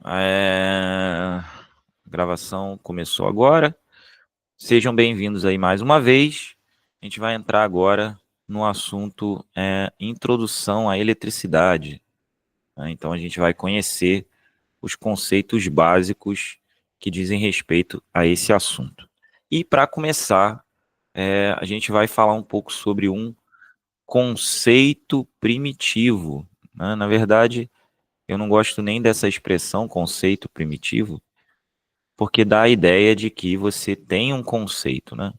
A gravação começou agora. Sejam bem-vindos aí mais uma vez. A gente vai entrar agora no assunto introdução à eletricidade, né? Então a gente vai conhecer os conceitos básicos que dizem respeito a esse assunto. E para começar, a gente vai falar um pouco sobre um conceito primitivo, né? Na verdade, eu não gosto nem dessa expressão conceito primitivo, porque dá a ideia de que você tem um conceito, né?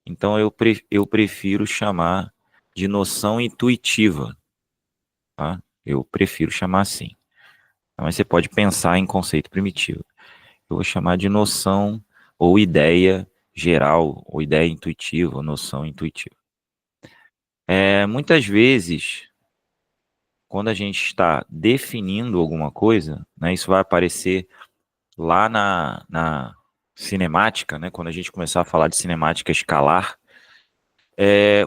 Então eu prefiro chamar de noção intuitiva, tá? Eu prefiro chamar assim. Mas você pode pensar em conceito primitivo. Eu vou chamar de noção ou ideia geral, ou ideia intuitiva, ou noção intuitiva. Muitas vezes, quando a gente está definindo alguma coisa, né, isso vai aparecer lá na cinemática, né, quando a gente começar a falar de cinemática escalar,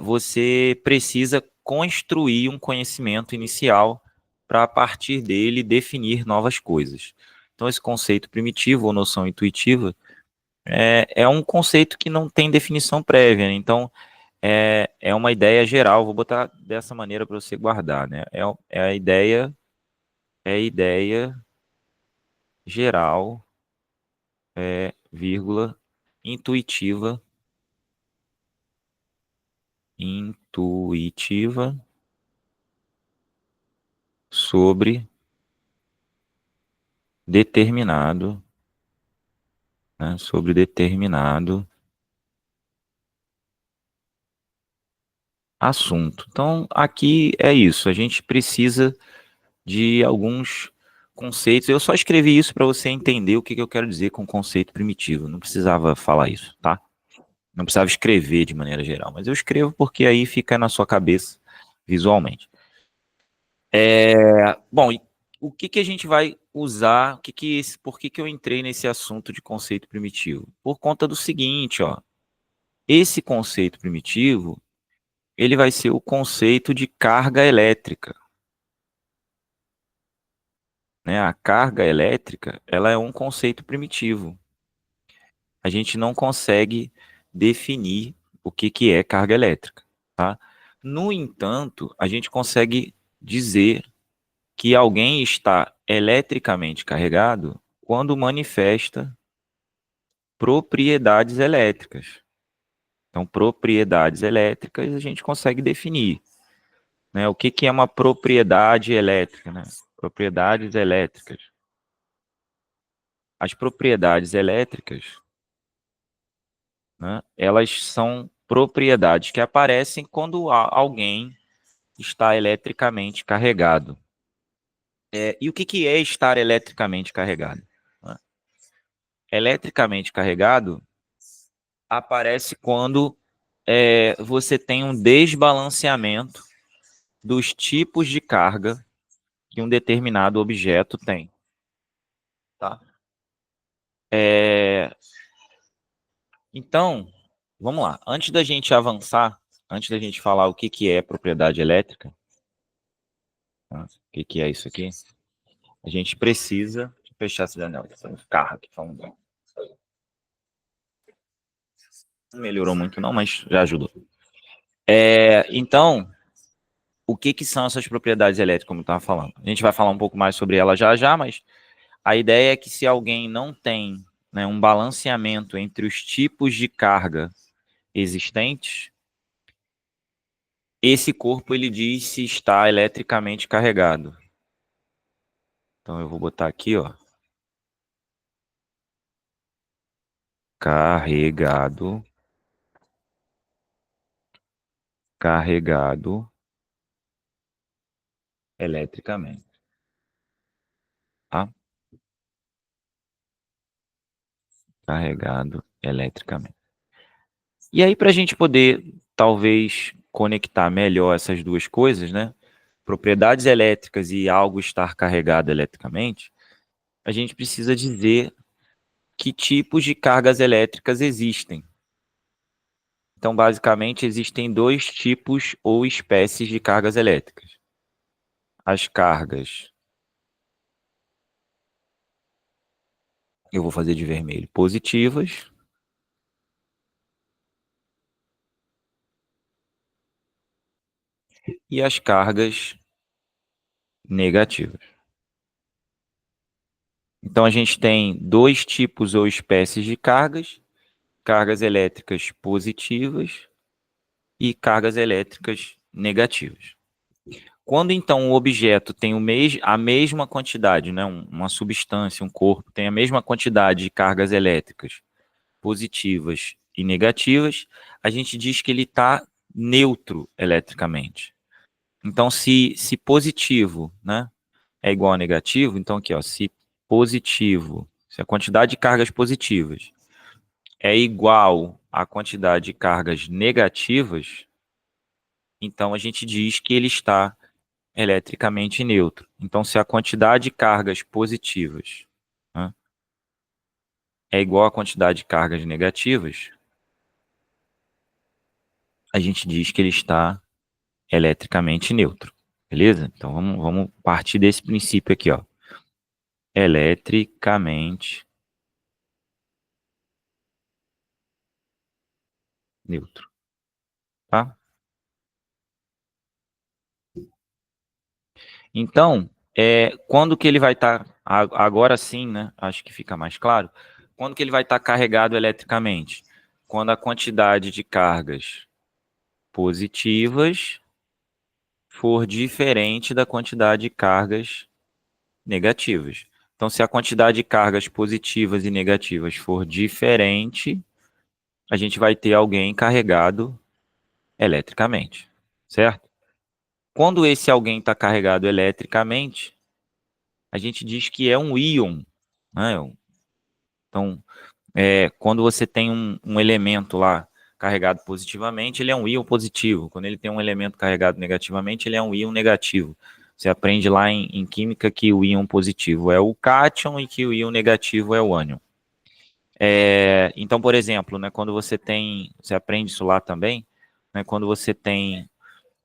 você precisa construir um conhecimento inicial para, a partir dele, definir novas coisas. Então, esse conceito primitivo ou noção intuitiva é um conceito que não tem definição prévia, né? Então, é uma ideia geral, vou botar dessa maneira para você guardar, né? É a ideia geral, vírgula, intuitiva, intuitiva sobre determinado, né, sobre determinado assunto. Então, aqui é isso. A gente precisa de alguns conceitos. Eu só escrevi isso para você entender o que eu quero dizer com conceito primitivo. Não precisava falar isso, tá? Não precisava escrever de maneira geral, mas eu escrevo porque aí fica na sua cabeça visualmente. Bom, e o que a gente vai usar? Por que eu entrei nesse assunto de conceito primitivo? Por conta do seguinte, ó. Esse conceito primitivo, ele vai ser o conceito de carga elétrica, né? A carga elétrica, ela é um conceito primitivo. A gente não consegue definir o que é carga elétrica, tá? No entanto, a gente consegue dizer que alguém está eletricamente carregado quando manifesta propriedades elétricas. Então, propriedades elétricas a gente consegue definir, né? O que é uma propriedade elétrica, né? Propriedades elétricas. As propriedades elétricas, né, elas são propriedades que aparecem quando alguém está eletricamente carregado. E o que é estar eletricamente carregado? Né? Eletricamente carregado aparece quando você tem um desbalanceamento dos tipos de carga que um determinado objeto tem. Tá? Então, vamos lá. Antes da gente avançar, antes da gente falar o que é propriedade elétrica, tá? O que é isso aqui, a gente precisa fechar essa janela. Tem um carro aqui falando. Não melhorou muito não, mas já ajudou. Então, o que são essas propriedades elétricas, como eu estava falando? A gente vai falar um pouco mais sobre ela já já, mas a ideia é que se alguém não tem, né, um balanceamento entre os tipos de carga existentes, esse corpo ele diz se está eletricamente carregado. Então eu vou botar aqui, ó, carregado, carregado eletricamente, tá? Carregado eletricamente. E aí, para a gente poder, talvez, conectar melhor essas duas coisas, né? Propriedades elétricas e algo estar carregado eletricamente, a gente precisa dizer que tipos de cargas elétricas existem. Então, basicamente, existem dois tipos ou espécies de cargas elétricas. As cargas Eu vou fazer de vermelho positivas. E as cargas negativas. Então, a gente tem dois tipos ou espécies de cargas elétricas positivas e cargas elétricas negativas. Quando, então, o objeto tem a mesma quantidade, né, uma substância, um corpo, tem a mesma quantidade de cargas elétricas positivas e negativas, a gente diz que ele está neutro eletricamente. Então, se positivo, né, é igual a negativo, então aqui, ó, se positivo, se a quantidade de cargas positivas é igual à quantidade de cargas negativas, então a gente diz que ele está eletricamente neutro. Então, se a quantidade de cargas positivas, né, é igual à quantidade de cargas negativas, a gente diz que ele está eletricamente neutro. Beleza? Então, vamos partir desse princípio aqui, ó. Eletricamente neutro. Tá? Então, quando que ele vai estar, agora sim, né? Acho que fica mais claro. Quando que ele vai estar carregado eletricamente? Quando a quantidade de cargas positivas for diferente da quantidade de cargas negativas. Então, se a quantidade de cargas positivas e negativas for diferente, a gente vai ter alguém carregado eletricamente, certo? Quando esse alguém está carregado eletricamente, a gente diz que é um íon, né? Então, quando você tem um elemento lá carregado positivamente, ele é um íon positivo. Quando ele tem um elemento carregado negativamente, ele é um íon negativo. Você aprende lá em química que o íon positivo é o cátion e que o íon negativo é o ânion. Então, por exemplo, né, quando você aprende isso lá também, né, quando você tem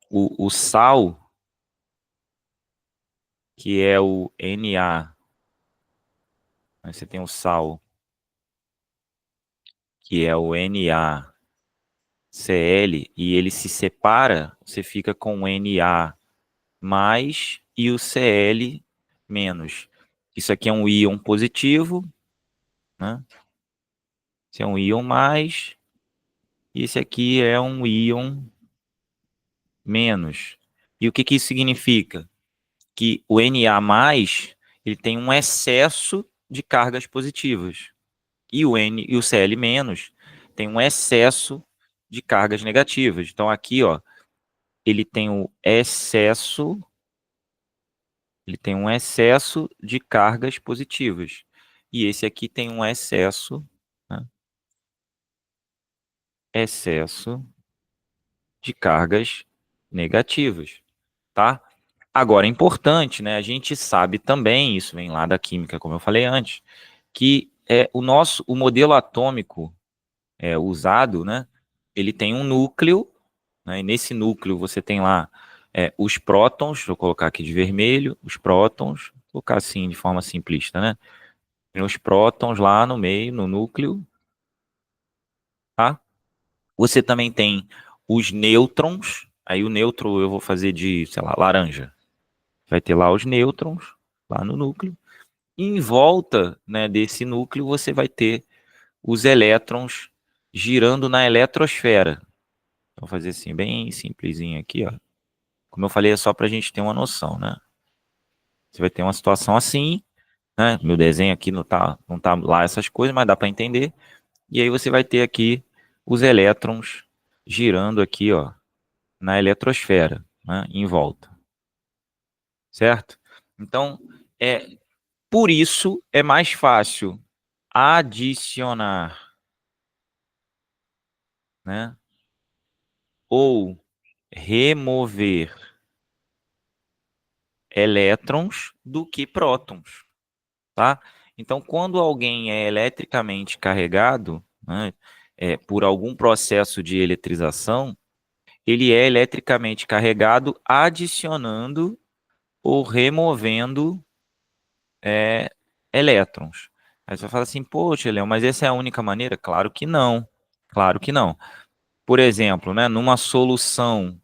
o sal, que é o Na, né, você tem o sal, que é o NaCl, e ele se separa, você fica com o Na mais e o Cl menos. Isso aqui é um íon positivo, né? Esse é um íon mais, e esse aqui é um íon menos. E o que que isso significa? Que o Na+, ele tem um excesso de cargas positivas. E o Cl- tem um excesso de cargas negativas. Então aqui, ó, ele tem ele tem um excesso de cargas positivas. E esse aqui tem um excesso, né, excesso de cargas negativas, tá? Agora, é importante, né? A gente sabe também, isso vem lá da química, como eu falei antes, que o modelo atômico usado, né? Ele tem um núcleo, né? E nesse núcleo você tem lá os prótons, vou colocar aqui de vermelho, os prótons, vou colocar assim de forma simplista, né? Tem os prótons lá no meio, no núcleo, tá? Você também tem os nêutrons, aí o nêutron eu vou fazer de, sei lá, laranja. Vai ter lá os nêutrons, lá no núcleo. E em volta, né, desse núcleo você vai ter os elétrons girando na eletrosfera. Vou fazer assim, bem simplesinho aqui, ó. Como eu falei, é só para a gente ter uma noção, né? Você vai ter uma situação assim, né? Meu desenho aqui não tá lá essas coisas, mas dá para entender. E aí você vai ter aqui os elétrons girando aqui, ó, na eletrosfera, né? Em volta, certo? Então, por isso é mais fácil adicionar, né? Ou remover elétrons do que prótons, tá? Então, quando alguém é eletricamente carregado, né, por algum processo de eletrização, ele é eletricamente carregado adicionando ou removendo elétrons. Aí você vai falar assim, poxa, Leão, mas essa é a única maneira? Claro que não. Claro que não. Por exemplo, né, numa solução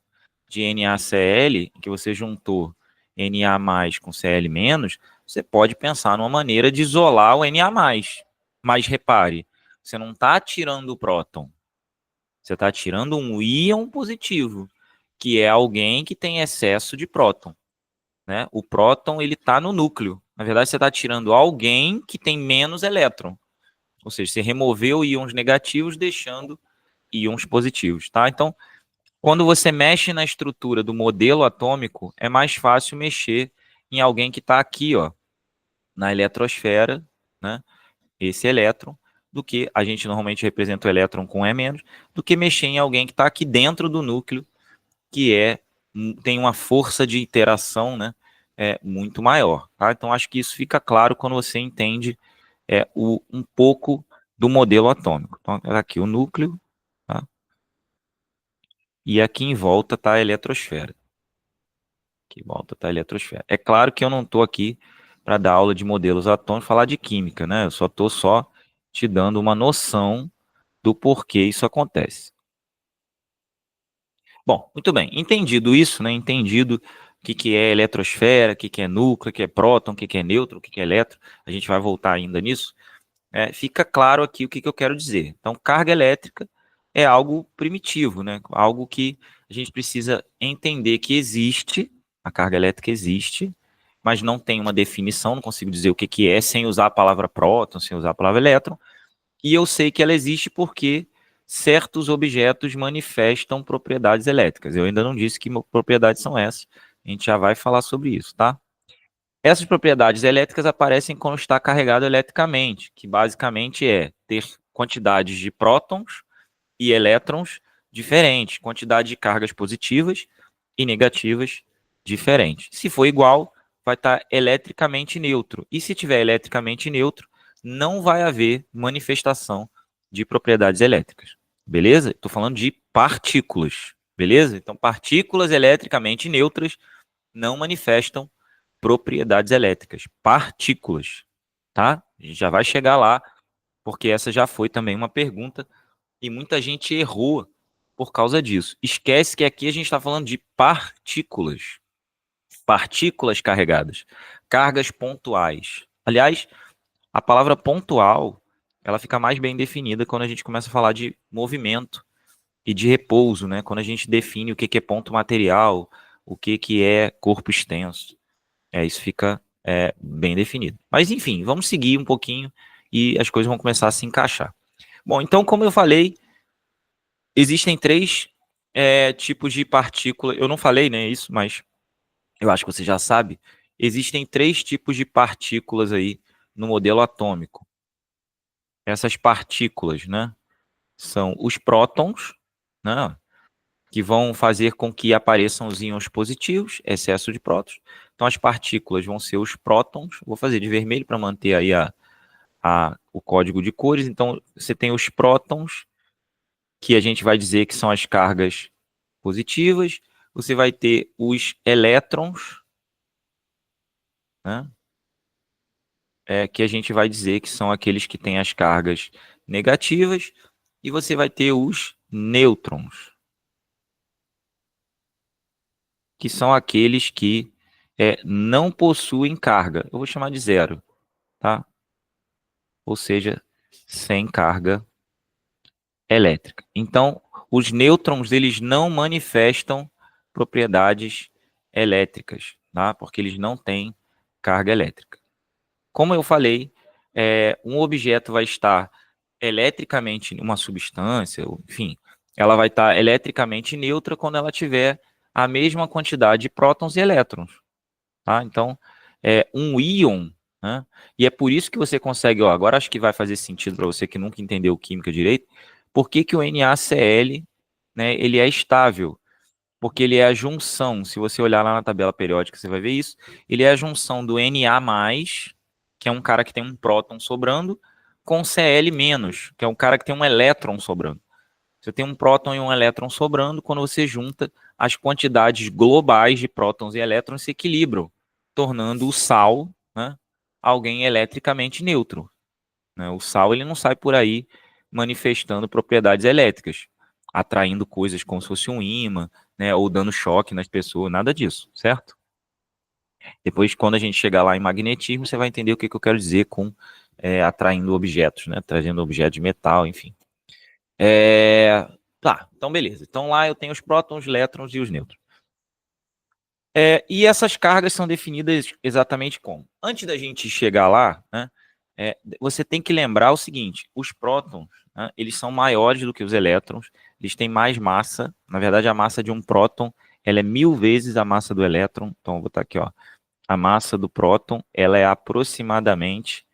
de NaCl, que você juntou Na mais com Cl menos, você pode pensar numa maneira de isolar o Na mais. Mas repare, você não está tirando o próton, você está tirando um íon positivo, que é alguém que tem excesso de próton. Né? O próton ele está no núcleo. Na verdade, você está tirando alguém que tem menos elétron. Ou seja, você removeu íons negativos, deixando íons positivos. Tá? Então, quando você mexe na estrutura do modelo atômico, é mais fácil mexer em alguém que está aqui, ó, na eletrosfera, né? Esse elétron, do que a gente normalmente representa o elétron com E-, do que mexer em alguém que está aqui dentro do núcleo, que tem uma força de interação, né, muito maior. Tá? Então, acho que isso fica claro quando você entende um pouco do modelo atômico. Então, aqui o núcleo, tá? E aqui em volta está a eletrosfera. Aqui em volta está a eletrosfera. É claro que eu não estou aqui para dar aula de modelos atômicos, falar de química, né? Eu só estou te dando uma noção do porquê isso acontece. Bom, muito bem. Entendido isso, né? Entendido o que é eletrosfera, o que é núcleo, o que é próton, o que é nêutron, o que é elétron. A gente vai voltar ainda nisso. Fica claro aqui o que eu quero dizer. Então, carga elétrica é algo primitivo, né? Algo que a gente precisa entender que existe, a carga elétrica existe, mas não tem uma definição, não consigo dizer o que é sem usar a palavra próton, sem usar a palavra elétron. E eu sei que ela existe porque certos objetos manifestam propriedades elétricas. Eu ainda não disse que propriedades são essas. A gente já vai falar sobre isso, tá? Essas propriedades elétricas aparecem quando está carregado eletricamente, que basicamente é ter quantidades de prótons e elétrons diferentes, quantidade de cargas positivas e negativas diferentes. Se for igual, vai estar eletricamente neutro. E se tiver eletricamente neutro, não vai haver manifestação de propriedades elétricas. Beleza? Estou falando de partículas. Beleza? Então, partículas eletricamente neutras não manifestam propriedades elétricas. Partículas. Tá? A gente já vai chegar lá, porque essa já foi também uma pergunta e muita gente errou por causa disso. Esquece que aqui a gente está falando de partículas. Partículas carregadas. Cargas pontuais. Aliás, a palavra pontual, ela fica mais bem definida quando a gente começa a falar de movimento e de repouso, né? Quando a gente define o que é ponto material, o que é corpo extenso. Isso fica bem definido. Mas, enfim, vamos seguir um pouquinho e as coisas vão começar a se encaixar. Bom, então, como eu falei, existem três tipos de partícula. Eu não falei, né, isso, mas eu acho que você já sabe. Existem três tipos de partículas aí no modelo atômico. Essas partículas, né, são os prótons, né, que vão fazer com que apareçam os íons positivos, excesso de prótons. Então, as partículas vão ser os prótons. Vou fazer de vermelho para manter aí o código de cores. Então, você tem os prótons, que a gente vai dizer que são as cargas positivas. Você vai ter os elétrons, né? Que a gente vai dizer que são aqueles que têm as cargas negativas. E você vai ter os nêutrons, que são aqueles que não possuem carga. Eu vou chamar de zero, tá? Ou seja, sem carga elétrica. Então, os nêutrons, eles não manifestam propriedades elétricas, tá? Porque eles não têm carga elétrica. Como eu falei, um objeto vai estar eletricamente, uma substância, enfim, ela vai estar eletricamente neutra quando ela tiver a mesma quantidade de prótons e elétrons. Tá? Então, um íon, né? E é por isso que você consegue, ó, agora acho que vai fazer sentido para você que nunca entendeu química direito, por que o NaCl, né, ele é estável? Porque ele é a junção, se você olhar lá na tabela periódica, você vai ver isso, ele é a junção do Na+, que é um cara que tem um próton sobrando, com Cl-, que é um cara que tem um elétron sobrando. Você tem um próton e um elétron sobrando, quando você junta, as quantidades globais de prótons e elétrons se equilibram, tornando o sal, né, alguém eletricamente neutro. né? O sal ele não sai por aí manifestando propriedades elétricas, atraindo coisas como se fosse um ímã, né? Ou dando choque nas pessoas, nada disso, certo? Depois, quando a gente chegar lá em magnetismo, você vai entender o que eu quero dizer com atraindo objetos, né? Trazendo objetos de metal, enfim. Tá, então beleza. Então lá eu tenho os prótons, os elétrons e os nêutrons. E essas cargas são definidas exatamente como? Antes da gente chegar lá, né, você tem que lembrar o seguinte: os prótons, né, eles são maiores do que os elétrons, eles têm mais massa. Na verdade, a massa de um próton ela é 1000 vezes a massa do elétron. Então, vou botar aqui, ó, a massa do próton ela é aproximadamente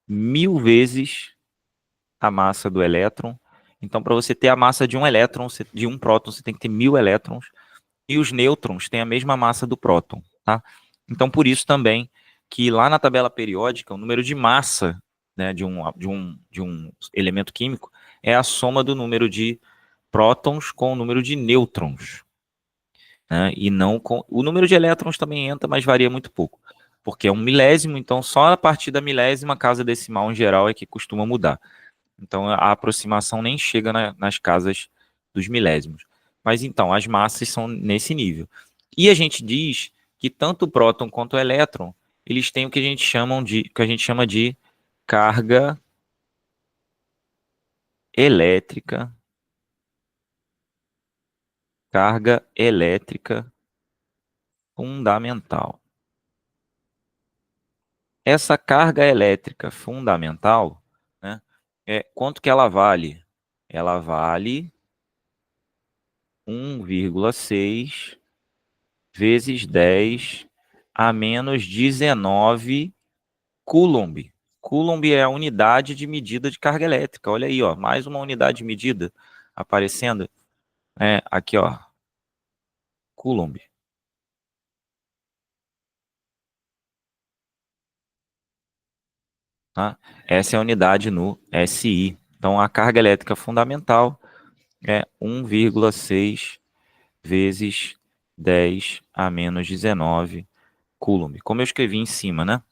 1000 vezes a massa do elétron. Então, para você ter a massa de um elétron, de um próton, você tem que ter 1000 elétrons. E os nêutrons têm a mesma massa do próton, tá? Então, por isso também que lá na tabela periódica, o número de massa, né, de um elemento químico é a soma do número de prótons com o número de nêutrons, né? E não com... O número de elétrons também entra, mas varia muito pouco, porque é um milésimo, então só a partir da milésima casa decimal em geral é que costuma mudar. Então a aproximação nem chega nas casas dos milésimos. Mas então, as massas são nesse nível. E a gente diz que tanto o próton quanto o elétron, eles têm o que que a gente chama de carga elétrica, carga elétrica fundamental. Essa carga elétrica fundamental, né, quanto que ela vale? Ela vale 1,6 vezes 10 a menos 19 Coulomb. Coulomb é a unidade de medida de carga elétrica. Olha aí, ó, mais uma unidade de medida aparecendo. Aqui, ó, Coulomb. Tá? Essa é a unidade no SI. Então, a carga elétrica fundamental é 1,6 vezes 10 a menos 19 Coulomb. Como eu escrevi em cima, né?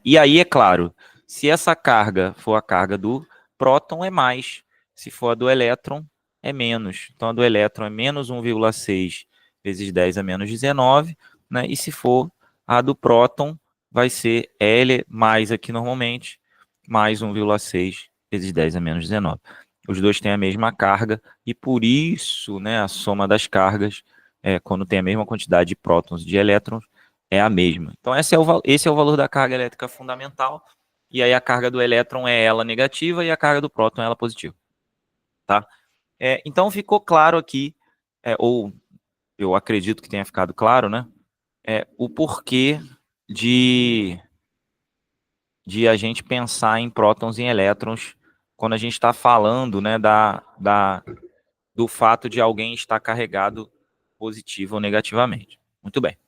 E aí, é claro, se essa carga for a carga do próton, é mais. Se for a do elétron, é menos. Então, a do elétron é menos 1,6 vezes 10 a menos 19, né? E se for a do próton, vai ser L mais aqui normalmente, mais 1,6 vezes 10 a menos 19. Os dois têm a mesma carga e por isso, né, a soma das cargas, quando tem a mesma quantidade de prótons e de elétrons, é a mesma. Então, esse é o valor da carga elétrica fundamental. E aí a carga do elétron é ela negativa e a carga do próton é ela positiva. Tá? Então, ficou claro aqui, ou eu acredito que tenha ficado claro, né? O porquê de a gente pensar em prótons e em elétrons quando a gente está falando, né, do fato de alguém estar carregado positivo ou negativamente. Muito bem.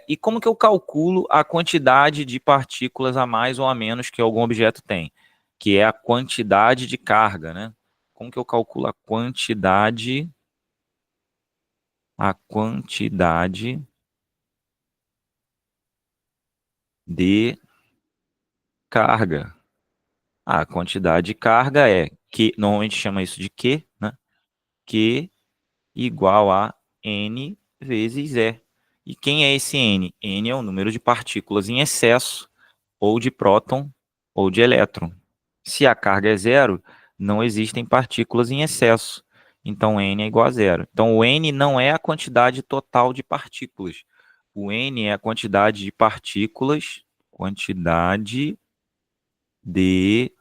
E como que eu calculo a quantidade de partículas a mais ou a menos que algum objeto tem? Que é a quantidade de carga, né? Como que eu calculo a quantidade de carga? A quantidade de carga é que normalmente chama isso de Q, né? Q igual a N vezes E. E quem é esse N? N é o número de partículas em excesso, ou de próton, ou de elétron. Se a carga é zero, não existem partículas em excesso. Então, N é igual a zero. Então, o N não é a quantidade total de partículas. O N é a quantidade de partículas, quantidade de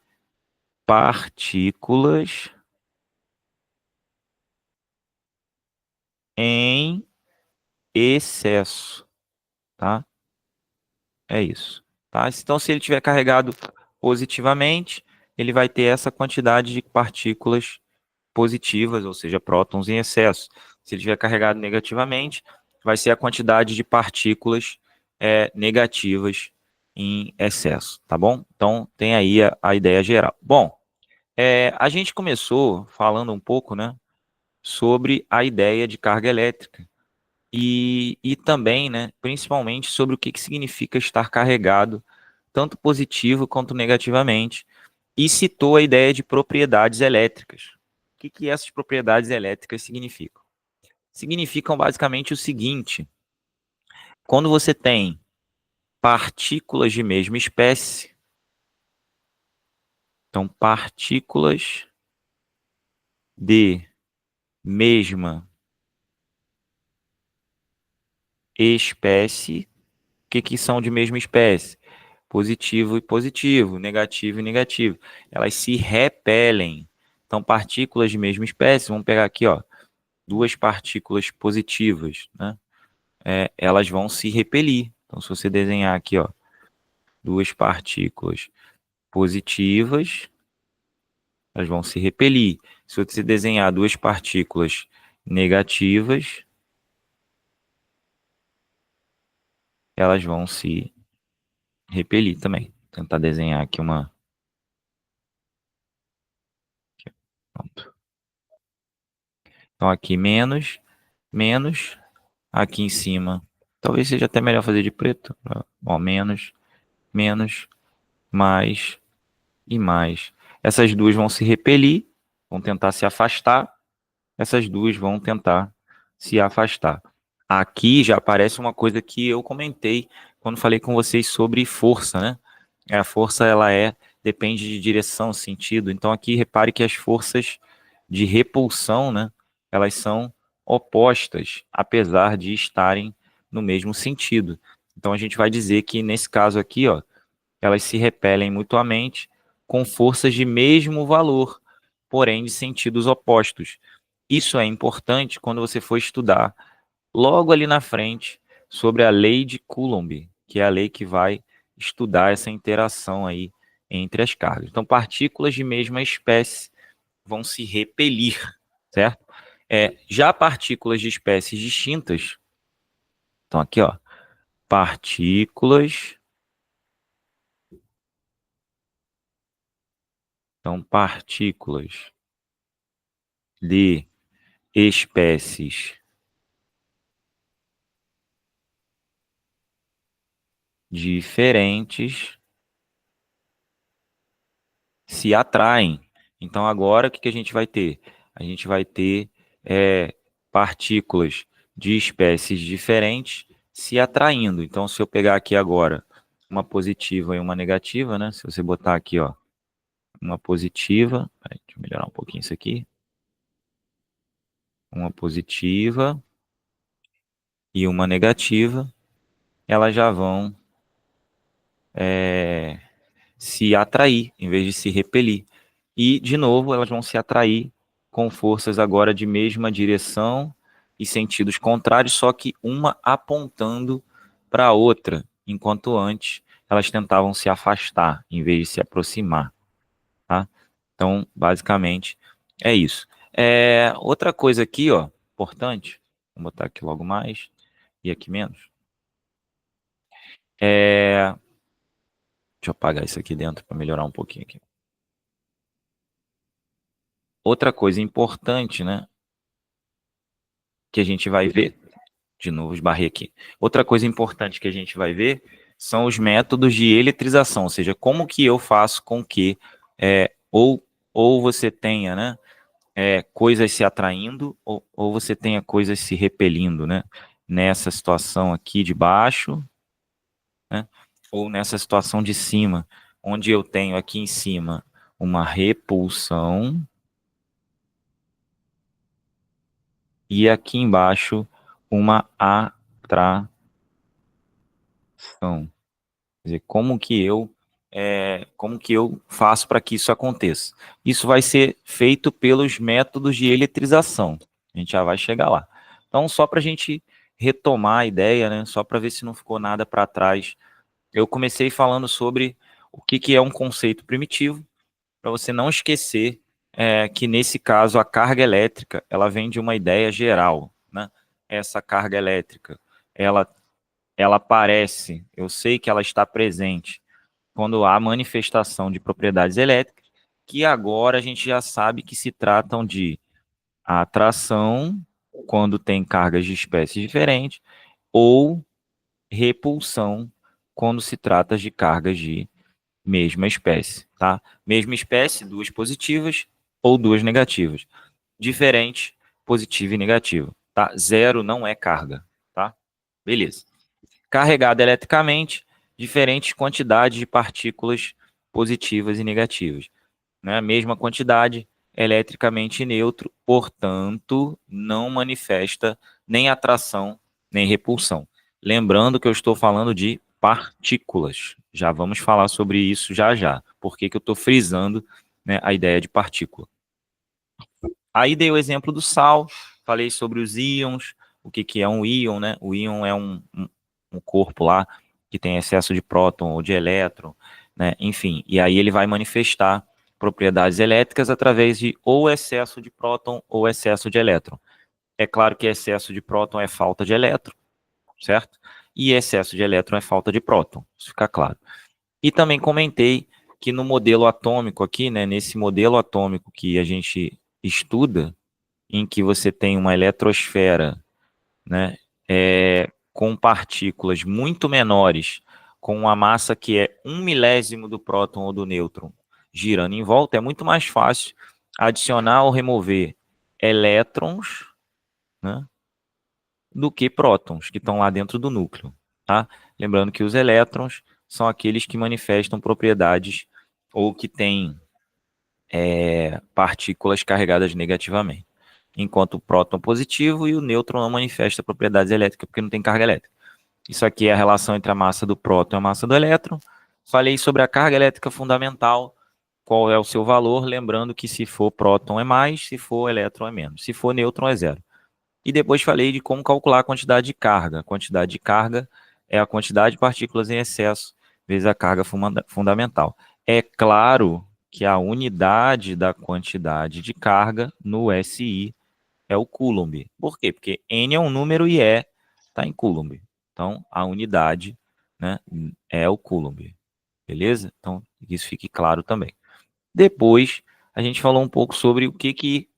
partículas em excesso, tá? É isso, tá? Então, se ele tiver carregado positivamente, ele vai ter essa quantidade de partículas positivas, ou seja, prótons em excesso. Se ele estiver carregado negativamente, vai ser a quantidade de partículas negativas em excesso, tá bom? Então, tem aí a ideia geral. Bom, a gente começou falando um pouco, né, sobre a ideia de carga elétrica e também, né, principalmente sobre o que significa estar carregado tanto positivo quanto negativamente, e citou a ideia de propriedades elétricas. O que essas propriedades elétricas significam? Significam basicamente o seguinte: quando você tem partículas de mesma espécie, então partículas de mesma espécie, o que são de mesma espécie? Positivo e positivo, negativo e negativo. Elas se repelem. Então, partículas de mesma espécie, vamos pegar aqui, ó, duas partículas positivas, né? Elas vão se repelir. Então, se você desenhar aqui, ó, duas partículas positivas, elas vão se repelir. Se você desenhar duas partículas negativas, elas vão se repelir também. Vou tentar desenhar aqui uma. Pronto. Então, aqui menos, menos, aqui em cima. Talvez seja até melhor fazer de preto. Ó, menos, menos, mais e mais. Essas duas vão se repelir, vão tentar se afastar. Essas duas vão tentar se afastar. Aqui já aparece uma coisa que eu comentei quando falei com vocês sobre força, né? A força, depende de direção, sentido. Então aqui repare que as forças de repulsão, né? Elas são opostas, apesar de estarem no mesmo sentido. Então a gente vai dizer que nesse caso aqui, ó, elas se repelem mutuamente com forças de mesmo valor, porém de sentidos opostos. Isso é importante quando você for estudar logo ali na frente sobre a lei de Coulomb, que é a lei que vai estudar essa interação aí entre as cargas. Então, partículas de mesma espécie vão se repelir, certo? Já partículas de espécies distintas, então aqui, ó, partículas, então partículas de espécies diferentes se atraem. Então, agora, o que a gente vai ter? A gente vai ter partículas de espécies diferentes se atraindo. Então, se eu pegar aqui agora uma positiva e uma negativa, né? Se você botar aqui, ó, uma positiva, deixa eu melhorar um pouquinho isso aqui. Uma positiva e uma negativa, elas já vão se atrair, em vez de se repelir. E, de novo, elas vão se atrair com forças agora de mesma direção e sentidos contrários, só que uma apontando para a outra, enquanto antes elas tentavam se afastar, em vez de se aproximar. Tá? Então, basicamente, é isso. Outra coisa aqui, ó, importante, vou botar aqui logo mais e aqui menos. Deixa eu apagar isso aqui dentro para melhorar um pouquinho aqui. Outra coisa importante, né, que a gente vai ver, de novo esbarrei aqui. Outra coisa importante que a gente vai ver são os métodos de eletrização, ou seja, como que eu faço com que ou você tenha, né, coisas se atraindo ou você tenha coisas se repelindo, né? Nessa situação aqui de baixo, né? Ou nessa situação de cima, onde eu tenho aqui em cima uma repulsão e aqui embaixo uma atração. Quer dizer, como que eu faço para que isso aconteça? Isso vai ser feito pelos métodos de eletrização. A gente já vai chegar lá. Então, só para a gente retomar a ideia, né? Só para ver se não ficou nada para trás. Eu comecei falando sobre o que é um conceito primitivo, para você não esquecer que nesse caso a carga elétrica ela vem de uma ideia geral, né? Essa carga elétrica, ela aparece, eu sei que ela está presente quando há manifestação de propriedades elétricas, que agora a gente já sabe que se tratam de atração, quando tem cargas de espécies diferentes, ou repulsão, quando se trata de cargas de mesma espécie, tá? Mesma espécie, duas positivas ou duas negativas. Diferente, positiva e negativa, tá? Zero não é carga, tá? Beleza. Carregada eletricamente, diferentes quantidades de partículas positivas e negativas, né? Mesma quantidade, eletricamente neutro, portanto, não manifesta nem atração nem repulsão. Lembrando que eu estou falando de partículas. Já vamos falar sobre isso já já. Por que que eu estou frisando, né, a ideia de partícula? Aí dei o exemplo do sal, falei sobre os íons, o que que é um íon, né? O íon é um corpo lá que tem excesso de próton ou de elétron, né? Enfim, e aí ele vai manifestar propriedades elétricas através de ou excesso de próton ou excesso de elétron. É claro que excesso de próton é falta de elétron, certo? E excesso de elétron é falta de próton, isso fica claro. E também comentei que no modelo atômico aqui, né, nesse modelo atômico que a gente estuda, em que você tem uma eletrosfera, né, com partículas muito menores, com uma massa que é 1 milésimo do próton ou do nêutron girando em volta, é muito mais fácil adicionar ou remover elétrons, né, do que prótons, que estão lá dentro do núcleo. Tá? Lembrando que os elétrons são aqueles que manifestam propriedades ou que têm partículas carregadas negativamente. Enquanto o próton positivo e o nêutron não manifesta propriedades elétricas porque não tem carga elétrica. Isso aqui é a relação entre a massa do próton e a massa do elétron. Falei sobre a carga elétrica fundamental, qual é o seu valor, lembrando que se for próton é mais, se for elétron é menos, se for nêutron é zero. E depois falei de como calcular a quantidade de carga. A quantidade de carga é a quantidade de partículas em excesso vezes a carga fundamental. É claro que a unidade da quantidade de carga no SI é o Coulomb. Por quê? Porque N é um número e E está em Coulomb. Então, a unidade, né, é o Coulomb. Beleza? Então, isso fique claro também. Depois, a gente falou um pouco sobre o que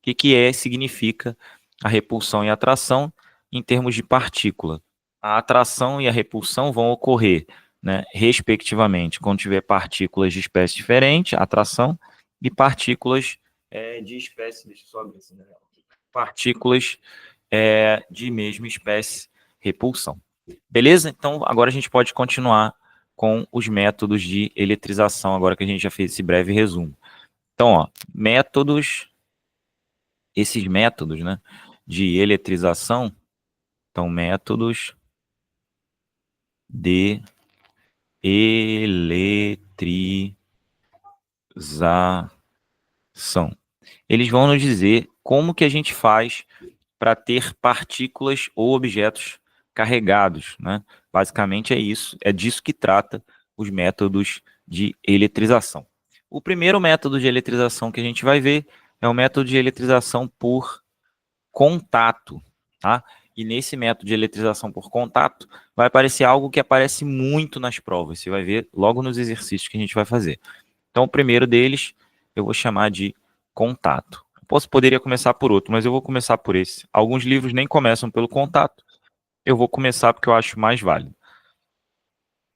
significa a repulsão e a atração em termos de partícula. A atração e a repulsão vão ocorrer, né, respectivamente, quando tiver partículas de espécie diferente, atração, e partículas de espécie, deixa eu só ver assim, né? Partículas de mesma espécie, repulsão. Beleza? Então, agora a gente pode continuar com os métodos de eletrização, agora que a gente já fez esse breve resumo. Então, ó, esses métodos, né, de eletrização, então métodos de eletrização. Eles vão nos dizer como que a gente faz para ter partículas ou objetos carregados, né? Basicamente é isso, é disso que trata os métodos de eletrização. O primeiro método de eletrização que a gente vai ver é o método de eletrização por contato, tá? E nesse método de eletrização por contato vai aparecer algo que aparece muito nas provas, você vai ver logo nos exercícios que a gente vai fazer. Então, o primeiro deles eu vou chamar de contato. Poderia começar por outro, mas eu vou começar por esse. Alguns livros nem começam pelo contato. Eu vou começar porque eu acho mais válido.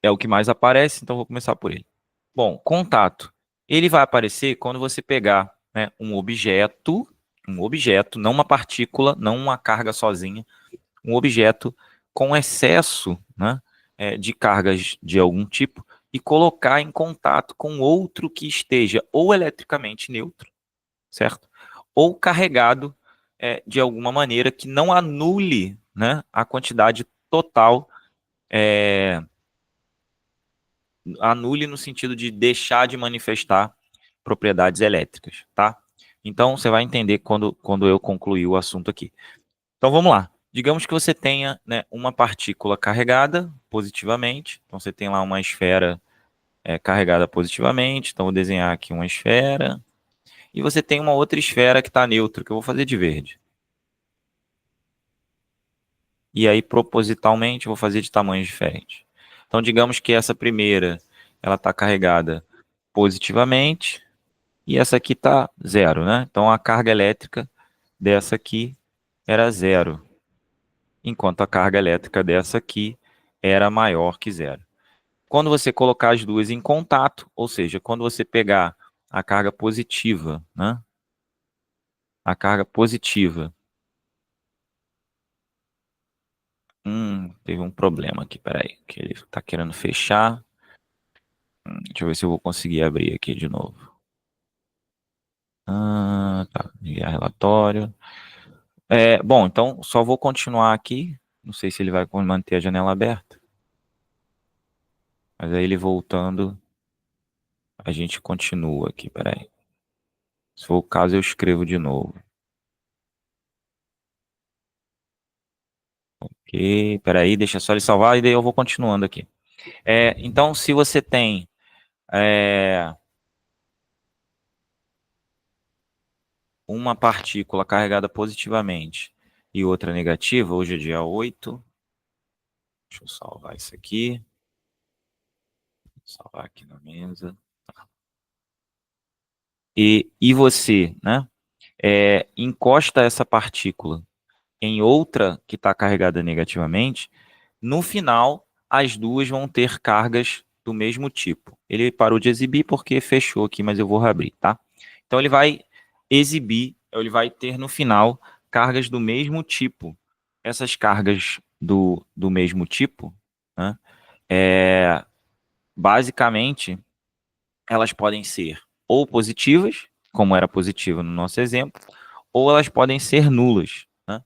É o que mais aparece, então eu vou começar por ele. Bom, contato. Ele vai aparecer quando você pegar, né, um objeto, não uma partícula, não uma carga sozinha, um objeto com excesso, né, de cargas de algum tipo e colocar em contato com outro que esteja ou eletricamente neutro, certo? Ou carregado de alguma maneira que não anule, né, a quantidade total, anule no sentido de deixar de manifestar propriedades elétricas, tá? Então, você vai entender quando eu concluir o assunto aqui. Então, vamos lá. Digamos que você tenha, né, uma partícula carregada positivamente. Então, você tem lá uma esfera carregada positivamente. Então, vou desenhar aqui uma esfera. E você tem uma outra esfera que está neutra, que eu vou fazer de verde. E aí, propositalmente, eu vou fazer de tamanhos diferentes. Então, digamos que essa primeira, ela está carregada positivamente. E essa aqui está zero, né? Então, a carga elétrica dessa aqui era zero, enquanto a carga elétrica dessa aqui era maior que zero. Quando você colocar as duas em contato, ou seja, quando você pegar a carga positiva, né? A carga positiva. Teve um problema aqui, peraí, que ele está querendo fechar. Deixa eu ver se eu vou conseguir abrir aqui de novo. Tá, enviar relatório. Bom, então só vou continuar aqui. Não sei se ele vai manter a janela aberta. Mas aí ele voltando, a gente continua aqui, peraí. Se for o caso, eu escrevo de novo. Ok, peraí, deixa só ele salvar e daí eu vou continuando aqui. Então, se você tem uma partícula carregada positivamente e outra negativa, hoje é dia 8. Deixa eu salvar isso aqui. Salvar aqui na mesa. E você, né? Encosta essa partícula em outra que está carregada negativamente, no final, as duas vão ter cargas do mesmo tipo. Ele parou de exibir porque fechou aqui, mas eu vou reabrir, tá? Então, ele vai exibir, ele vai ter no final cargas do mesmo tipo. Essas cargas do mesmo tipo, né, basicamente, elas podem ser ou positivas, como era positiva no nosso exemplo, ou elas podem ser nulas, né?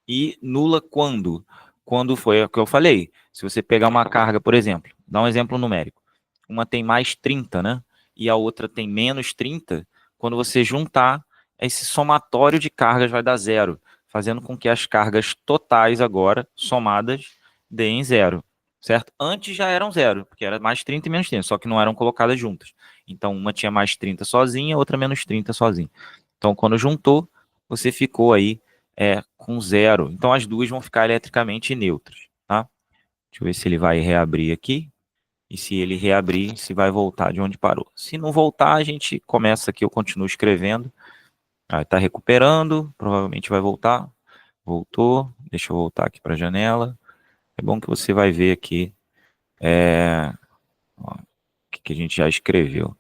E nula quando? Quando foi o que eu falei. Se você pegar uma carga, por exemplo, dá um exemplo numérico. Uma tem mais 30, né? E a outra tem menos 30. Quando você juntar, esse somatório de cargas vai dar zero, fazendo com que as cargas totais agora, somadas, deem zero. Certo? Antes já eram zero, porque era mais 30 e menos 30, só que não eram colocadas juntas. Então, uma tinha mais 30 sozinha, outra menos 30 sozinha. Então, quando juntou, você ficou aí com zero. Então, as duas vão ficar eletricamente neutras, tá? Deixa eu ver se ele vai reabrir aqui. E se ele reabrir, se vai voltar de onde parou. Se não voltar, a gente começa aqui, eu continuo escrevendo. Está recuperando, provavelmente vai voltar. Voltou. Deixa eu voltar aqui para a janela. É bom que você vai ver aqui ó, o que a gente já escreveu.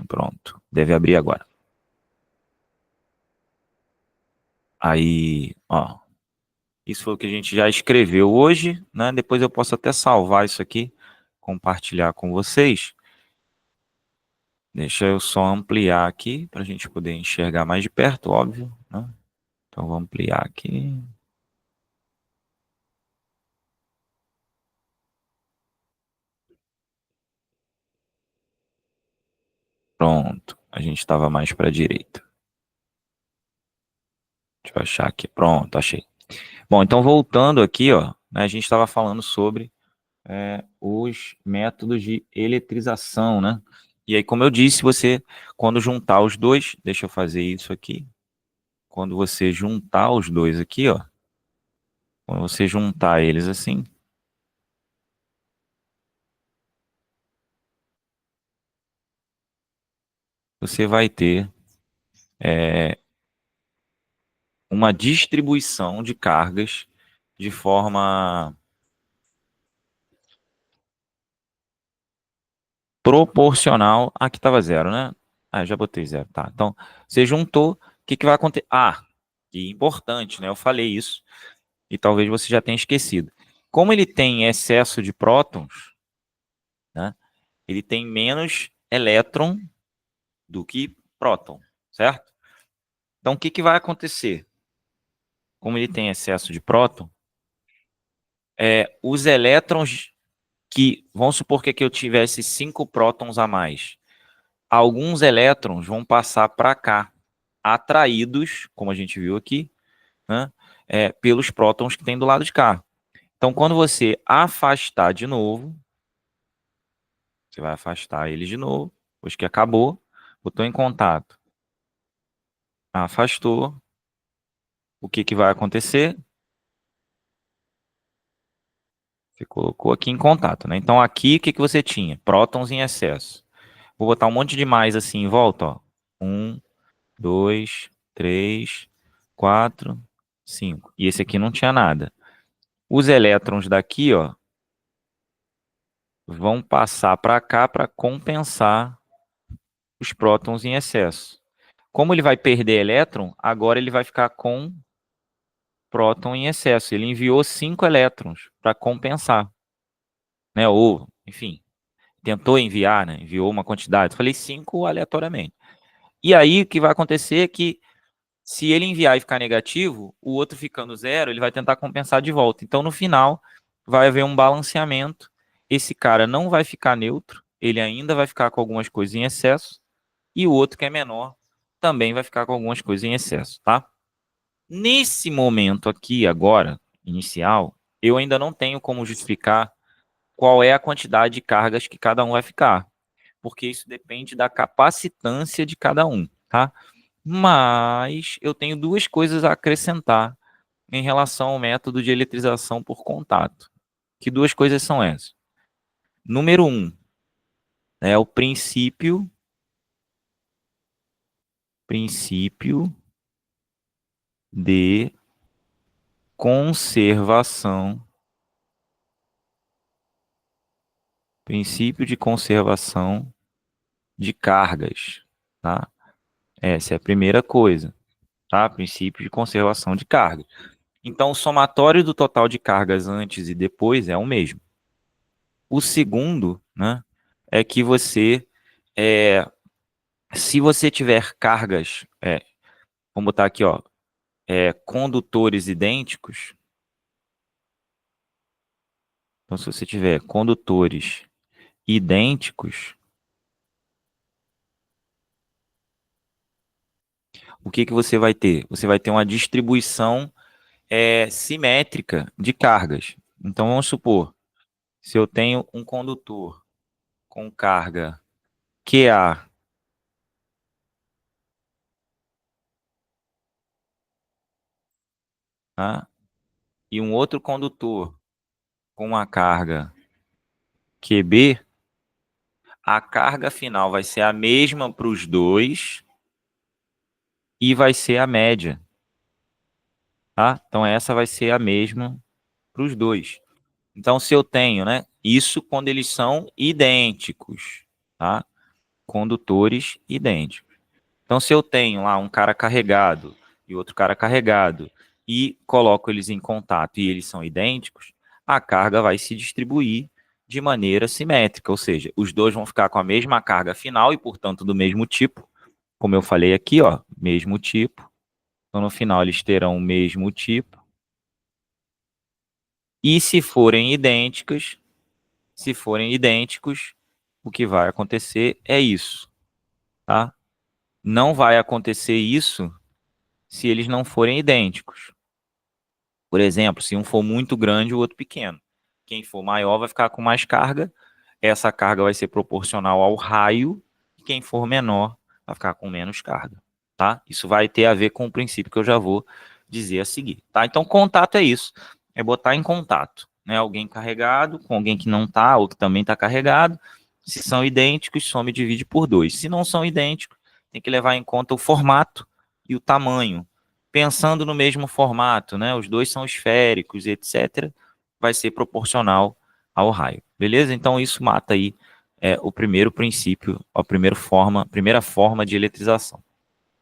Pronto. Deve abrir agora. Aí, ó. Isso foi o que a gente já escreveu hoje, né? Depois eu posso até salvar isso aqui, compartilhar com vocês. Deixa eu só ampliar aqui para a gente poder enxergar mais de perto, óbvio, né? Então vou ampliar aqui. Pronto. A gente estava mais para a direita. Deixa eu achar aqui. Pronto, achei. Bom, então voltando aqui, ó, né, a gente estava falando sobre os métodos de eletrização, né? E aí, como eu disse, você, quando juntar os dois, deixa eu fazer isso aqui. Quando você juntar os dois aqui, ó, quando você juntar eles assim, você vai ter uma distribuição de cargas de forma proporcional. Aqui estava zero, né? Já botei zero, tá. Então, você juntou, o que vai acontecer? Que importante, né? Eu falei isso e talvez você já tenha esquecido. Como ele tem excesso de prótons, né? Ele tem menos elétron do que próton, certo? Então, o que vai acontecer? Como ele tem excesso de próton, os elétrons que, vamos supor que aqui eu tivesse 5 prótons a mais, alguns elétrons vão passar para cá, atraídos, como a gente viu aqui, né, pelos prótons que tem do lado de cá. Então, quando você afastar de novo, você vai afastar ele de novo, depois que acabou, botou em contato, afastou, o que vai acontecer? Você colocou aqui em contato, né? Então, aqui, o que você tinha? Prótons em excesso. Vou botar um monte de mais assim em volta, ó. 1, 2, 3, 4, 5. E esse aqui não tinha nada. Os elétrons daqui, ó, vão passar para cá para compensar os prótons em excesso. Como ele vai perder elétron, agora ele vai ficar com próton em excesso. Ele enviou 5 elétrons para compensar, né? Ou, enfim, tentou enviar, né? Enviou uma quantidade. Falei 5 aleatoriamente. E aí o que vai acontecer é que se ele enviar e ficar negativo, o outro ficando zero, ele vai tentar compensar de volta. Então, no final, vai haver um balanceamento. Esse cara não vai ficar neutro, ele ainda vai ficar com algumas coisas em excesso, e o outro que é menor também vai ficar com algumas coisas em excesso, tá? Nesse momento aqui, agora, inicial, eu ainda não tenho como justificar qual é a quantidade de cargas que cada um vai ficar, porque isso depende da capacitância de cada um, tá? Mas eu tenho duas coisas a acrescentar em relação ao método de eletrização por contato. Que duas coisas são essas? Número um, é o princípio de conservação, princípio de conservação de cargas, tá? Essa é a primeira coisa, tá? Princípio de conservação de cargas. Então, o somatório do total de cargas antes e depois é o mesmo. O segundo, né, é que se você tiver cargas, vamos botar aqui, ó, condutores idênticos. Então, se você tiver condutores idênticos, o que que você vai ter? Você vai ter uma distribuição simétrica de cargas. Então, vamos supor, se eu tenho um condutor com carga QA, tá? E um outro condutor com uma carga QB, a carga final vai ser a mesma para os dois e vai ser a média, tá? Então essa vai ser a mesma para os dois. Então se eu tenho, né, isso quando eles são idênticos, tá? Condutores idênticos. Então se eu tenho lá um cara carregado e outro cara carregado e coloco eles em contato e eles são idênticos, a carga vai se distribuir de maneira simétrica, ou seja, os dois vão ficar com a mesma carga final e, portanto, do mesmo tipo, como eu falei aqui, ó, mesmo tipo. Então, no final, eles terão o mesmo tipo. E se forem idênticos, o que vai acontecer é isso, tá? Não vai acontecer isso se eles não forem idênticos. Por exemplo, se um for muito grande e o outro pequeno. Quem for maior vai ficar com mais carga, essa carga vai ser proporcional ao raio, e quem for menor vai ficar com menos carga, tá? Isso vai ter a ver com o princípio que eu já vou dizer a seguir, tá? Então, contato é isso, é botar em contato, né? Alguém carregado com alguém que não está ou que também está carregado. Se são idênticos, soma e divide por 2. Se não são idênticos, tem que levar em conta o formato e o tamanho. Pensando no mesmo formato, né? Os dois são esféricos, etc., vai ser proporcional ao raio. Beleza? Então isso mata aí o primeiro princípio, primeira forma de eletrização.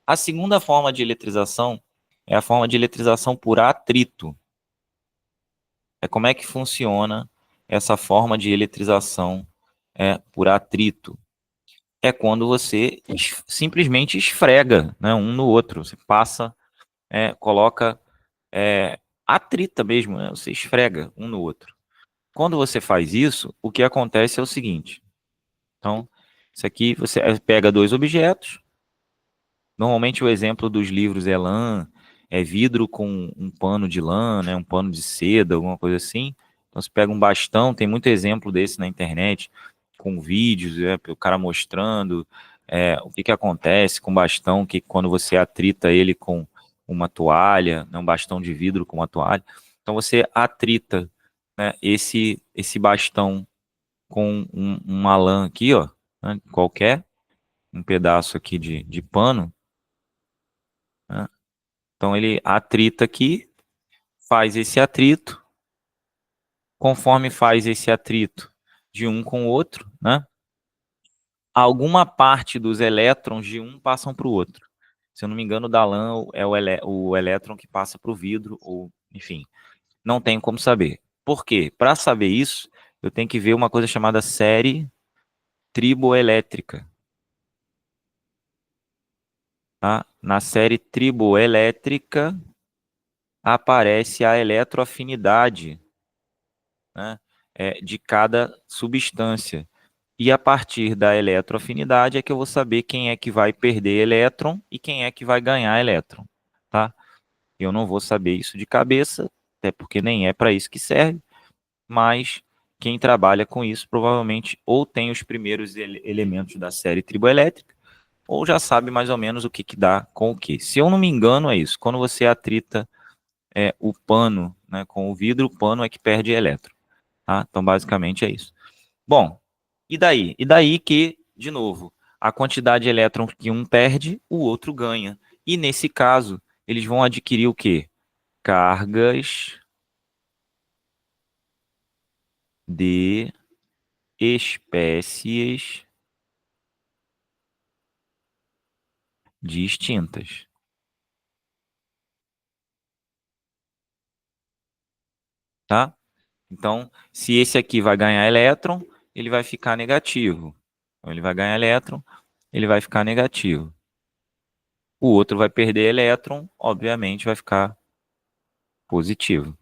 A segunda forma de eletrização é a forma de eletrização por atrito. Como é que funciona essa forma de eletrização por atrito? É quando você simplesmente esfrega, né, um no outro. Você passa, coloca atrita mesmo, né? Você esfrega um no outro. Quando você faz isso, o que acontece é o seguinte. Então, isso aqui você pega dois objetos. Normalmente o exemplo dos livros é lã, é vidro com um pano de lã, né, um pano de seda, alguma coisa assim. Então você pega um bastão, tem muito exemplo desse na internet, com vídeos, o cara mostrando o que acontece com o bastão, que quando você atrita ele com uma toalha, né, um bastão de vidro com uma toalha. Então você atrita, né, esse bastão com uma lã aqui, ó, né, qualquer, um pedaço aqui de pano, né? Então ele atrita aqui, faz esse atrito, conforme faz esse atrito, de um com o outro, né? Alguma parte dos elétrons de um passam para o outro. Se eu não me engano, o da lã é o elétron que passa para o vidro, ou enfim, não tenho como saber. Por quê? Para saber isso, eu tenho que ver uma coisa chamada série triboelétrica. Tá? Na série triboelétrica aparece a eletroafinidade, né, de cada substância. E a partir da eletroafinidade é que eu vou saber quem é que vai perder elétron e quem é que vai ganhar elétron. Tá? Eu não vou saber isso de cabeça, até porque nem é para isso que serve, mas quem trabalha com isso provavelmente ou tem os primeiros elementos da série triboelétrica, ou já sabe mais ou menos o que, que dá com o que. Se eu não me engano, é isso. Quando você atrita o pano, né, com o vidro, o pano é que perde elétron. Tá? Então, basicamente é isso. Bom, e daí? E daí que, de novo, a quantidade de elétrons que um perde, o outro ganha. E nesse caso, eles vão adquirir o quê? Cargas de espécies distintas, tá? Então, se esse aqui vai ganhar elétron, ele vai ficar negativo. Então, ele vai ganhar elétron, ele vai ficar negativo. O outro vai perder elétron, obviamente vai ficar positivo.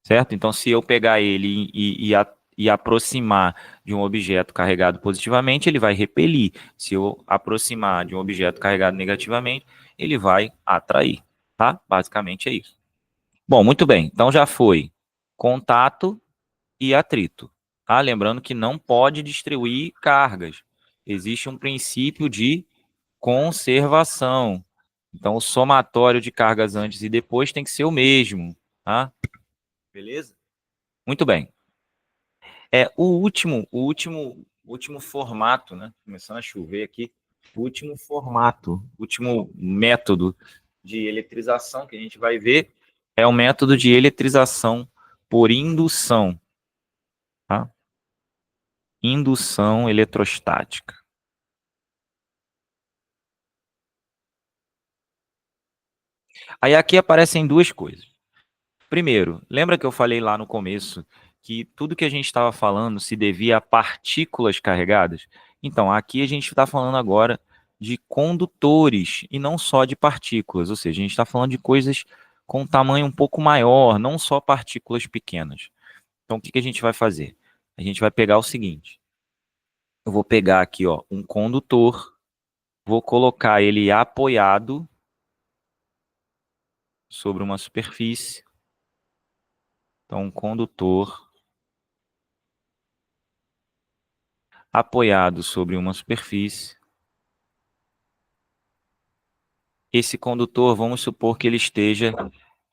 Certo? Então, se eu pegar ele e aproximar de um objeto carregado positivamente, ele vai repelir. Se eu aproximar de um objeto carregado negativamente, ele vai atrair. Tá? Basicamente é isso. Bom, muito bem. Então já foi contato e atrito. Tá? Lembrando que não pode distribuir cargas. Existe um princípio de conservação. Então, o somatório de cargas antes e depois tem que ser o mesmo. Tá? Beleza? Muito bem. O último formato, né? Começando a chover aqui. O último formato, o último método de eletrização que a gente vai ver é o método de eletrização por indução, tá? Indução eletrostática. Aí aqui aparecem duas coisas. Primeiro, lembra que eu falei lá no começo que tudo que a gente estava falando se devia a partículas carregadas? Então, aqui a gente está falando agora de condutores e não só de partículas, ou seja, a gente está falando de coisas com tamanho um pouco maior, não só partículas pequenas. Então, o que, que a gente vai fazer? A gente vai pegar o seguinte: eu vou pegar aqui, ó, um condutor, vou colocar ele apoiado sobre uma superfície. Então, um condutor apoiado sobre uma superfície. Esse condutor, vamos supor que ele esteja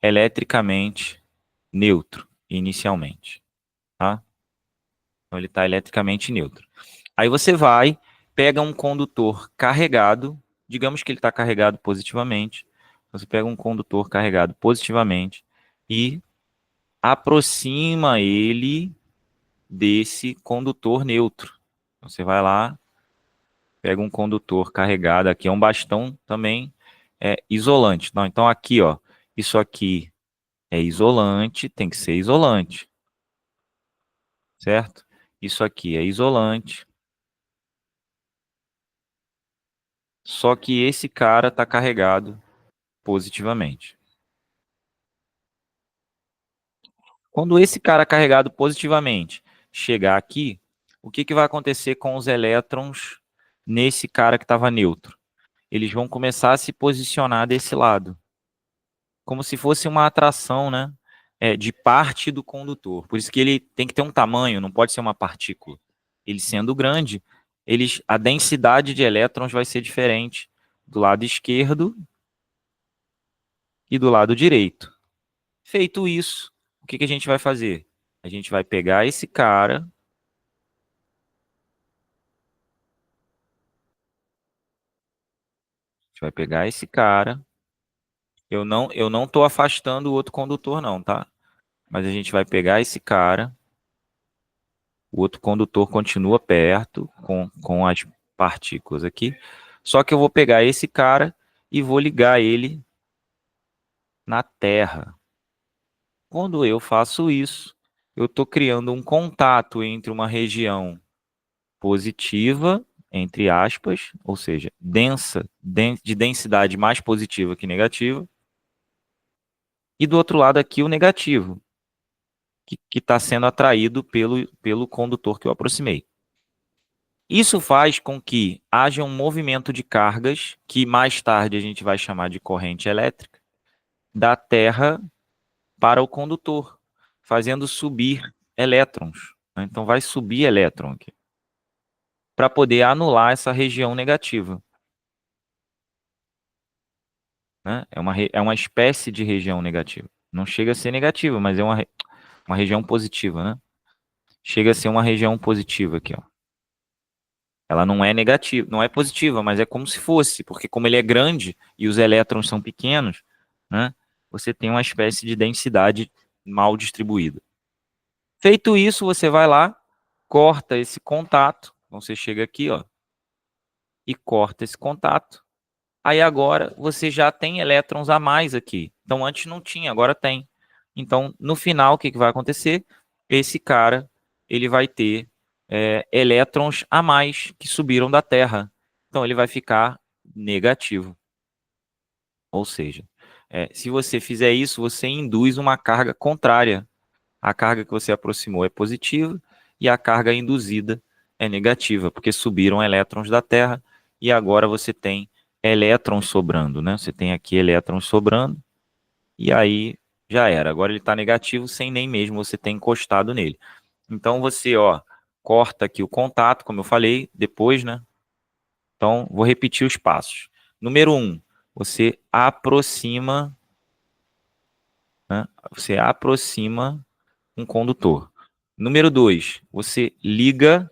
eletricamente neutro, inicialmente, tá? Então, ele está eletricamente neutro. Aí você vai, pega um condutor carregado, digamos que ele está carregado positivamente, você pega um condutor carregado positivamente e aproxima ele desse condutor neutro. Então, você vai lá, pega um condutor carregado, aqui é um bastão também isolante. Não, então aqui, ó, isso aqui é isolante, tem que ser isolante, certo? Isso aqui é isolante, só que esse cara está carregado positivamente. Quando esse cara carregado positivamente chegar aqui, o que, que vai acontecer com os elétrons nesse cara que estava neutro? Eles vão começar a se posicionar desse lado, como se fosse uma atração, né? De parte do condutor. Por isso que ele tem que ter um tamanho, não pode ser uma partícula. Ele sendo grande, a densidade de elétrons vai ser diferente do lado esquerdo e do lado direito. Feito isso, o que, que a gente vai fazer? A gente vai pegar esse cara, eu não estou afastando o outro condutor não, tá? Mas a gente vai pegar esse cara o outro condutor continua perto com as partículas aqui. Só que eu vou pegar esse cara e vou ligar ele na Terra. Quando eu faço isso, eu estou criando um contato entre uma região positiva, entre aspas, ou seja, densa, de densidade mais positiva que negativa, e do outro lado aqui o negativo, que está sendo atraído pelo condutor que eu aproximei. Isso faz com que haja um movimento de cargas, que mais tarde a gente vai chamar de corrente elétrica, da Terra para o condutor, fazendo subir elétrons. Né? Então vai subir elétron aqui, para poder anular essa região negativa. Né? É uma espécie de região negativa. Não chega a ser negativa, mas é uma região positiva, né? Chega a ser uma região positiva aqui, ó. Ela não é negativa, não é positiva, mas é como se fosse, porque como ele é grande e os elétrons são pequenos, né? Você tem uma espécie de densidade mal distribuída. Feito isso, você vai lá, corta esse contato. Então você chega aqui, ó, e corta esse contato. Aí agora você já tem elétrons a mais aqui. Então antes não tinha, agora tem. Então no final o que vai acontecer? Esse cara ele vai ter elétrons a mais que subiram da Terra. Então ele vai ficar negativo. Ou seja, se você fizer isso, você induz uma carga contrária. A carga que você aproximou é positiva e a carga induzida é negativa, porque subiram elétrons da Terra e agora você tem elétrons sobrando, né? Você tem aqui elétrons sobrando e aí já era. Agora ele está negativo sem nem mesmo você ter encostado nele. Então você, ó, corta aqui o contato, como eu falei, depois, né? Então vou repetir os passos. Número 1, você aproxima, né? Você aproxima um condutor. Número 2, você liga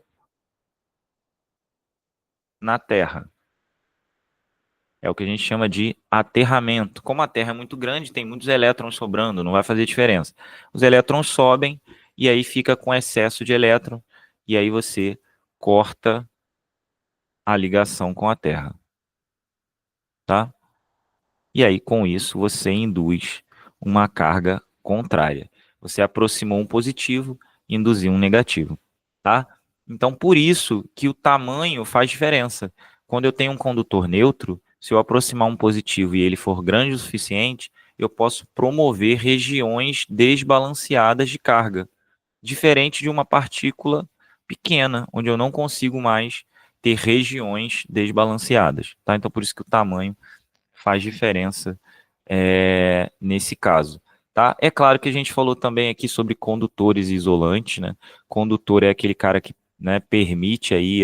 na Terra. É o que a gente chama de aterramento. Como a Terra é muito grande, tem muitos elétrons sobrando, não vai fazer diferença. Os elétrons sobem e aí fica com excesso de elétron e aí você corta a ligação com a Terra, tá? E aí com isso você induz uma carga contrária. Você aproximou um positivo, induziu um negativo, tá? Então por isso que o tamanho faz diferença. Quando eu tenho um condutor neutro, se eu aproximar um positivo e ele for grande o suficiente, eu posso promover regiões desbalanceadas de carga, diferente de uma partícula pequena, onde eu não consigo mais ter regiões desbalanceadas, tá? Então por isso que o tamanho faz diferença nesse caso. Tá? É claro que a gente falou também aqui sobre condutores isolantes, né? Condutor é aquele cara que, né, permite aí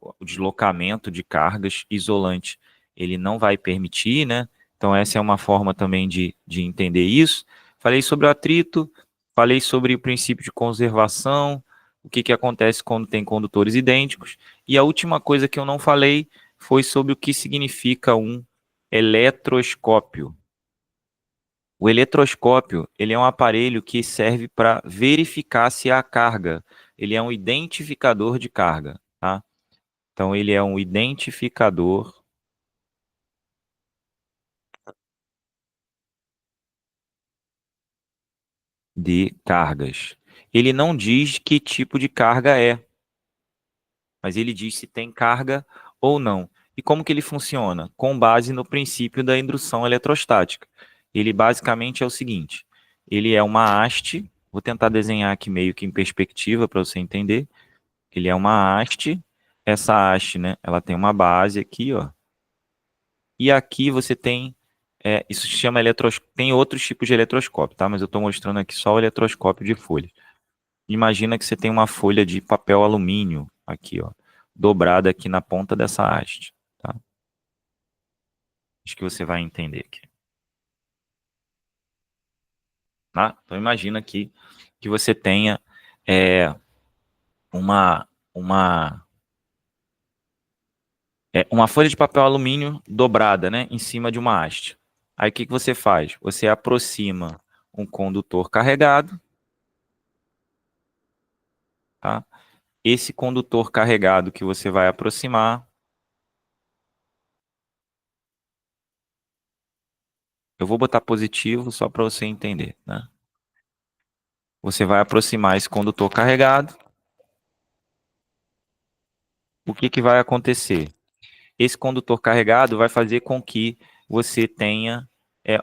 o deslocamento de cargas. Isolante, ele não vai permitir, né? Então essa é uma forma também de entender isso. Falei sobre o atrito, falei sobre o princípio de conservação, o que acontece quando tem condutores idênticos, e a última coisa que eu não falei foi sobre o que significa um eletroscópio. O eletroscópio, ele é um aparelho que serve para verificar se há carga. Ele é um identificador de carga, tá? Então, ele é um identificador de cargas. Ele não diz que tipo de carga é, mas ele diz se tem carga ou não. E como que ele funciona? Com base no princípio da indução eletrostática. Ele basicamente é o seguinte, ele é uma haste, vou tentar desenhar aqui meio que em perspectiva para você entender. Ele é uma haste, essa haste, né, ela tem uma base aqui, ó, e aqui você tem, isso se chama eletroscópio, tem outros tipos de eletroscópio, tá, mas eu estou mostrando aqui só o eletroscópio de folha. Imagina que você tem uma folha de papel alumínio, aqui, ó, dobrada aqui na ponta dessa haste, tá? Acho que você vai entender aqui. Tá? Então imagina aqui que você tenha uma, uma, uma folha de papel alumínio dobrada, né, em cima de uma haste. Aí o que você faz? Você aproxima um condutor carregado tá? Esse condutor carregado que você vai aproximar, eu vou botar positivo só para você entender, né? Você vai aproximar esse condutor carregado, o que que vai acontecer? Esse condutor carregado vai fazer com que você tenha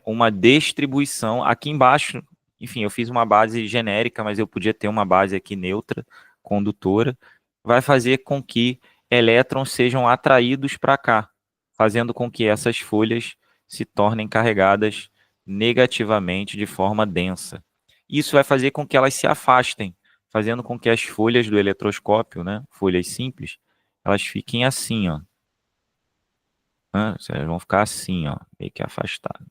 uma distribuição aqui embaixo. Enfim, eu fiz uma base genérica, mas eu podia ter uma base aqui neutra, condutora. Vai fazer com que elétrons sejam atraídos para cá, fazendo com que essas folhas se tornem carregadas negativamente de forma densa. Isso vai fazer com que elas se afastem, fazendo com que as folhas do eletroscópio, né, folhas simples, elas fiquem assim, ó, né? Elas vão ficar assim, ó, meio que afastadas.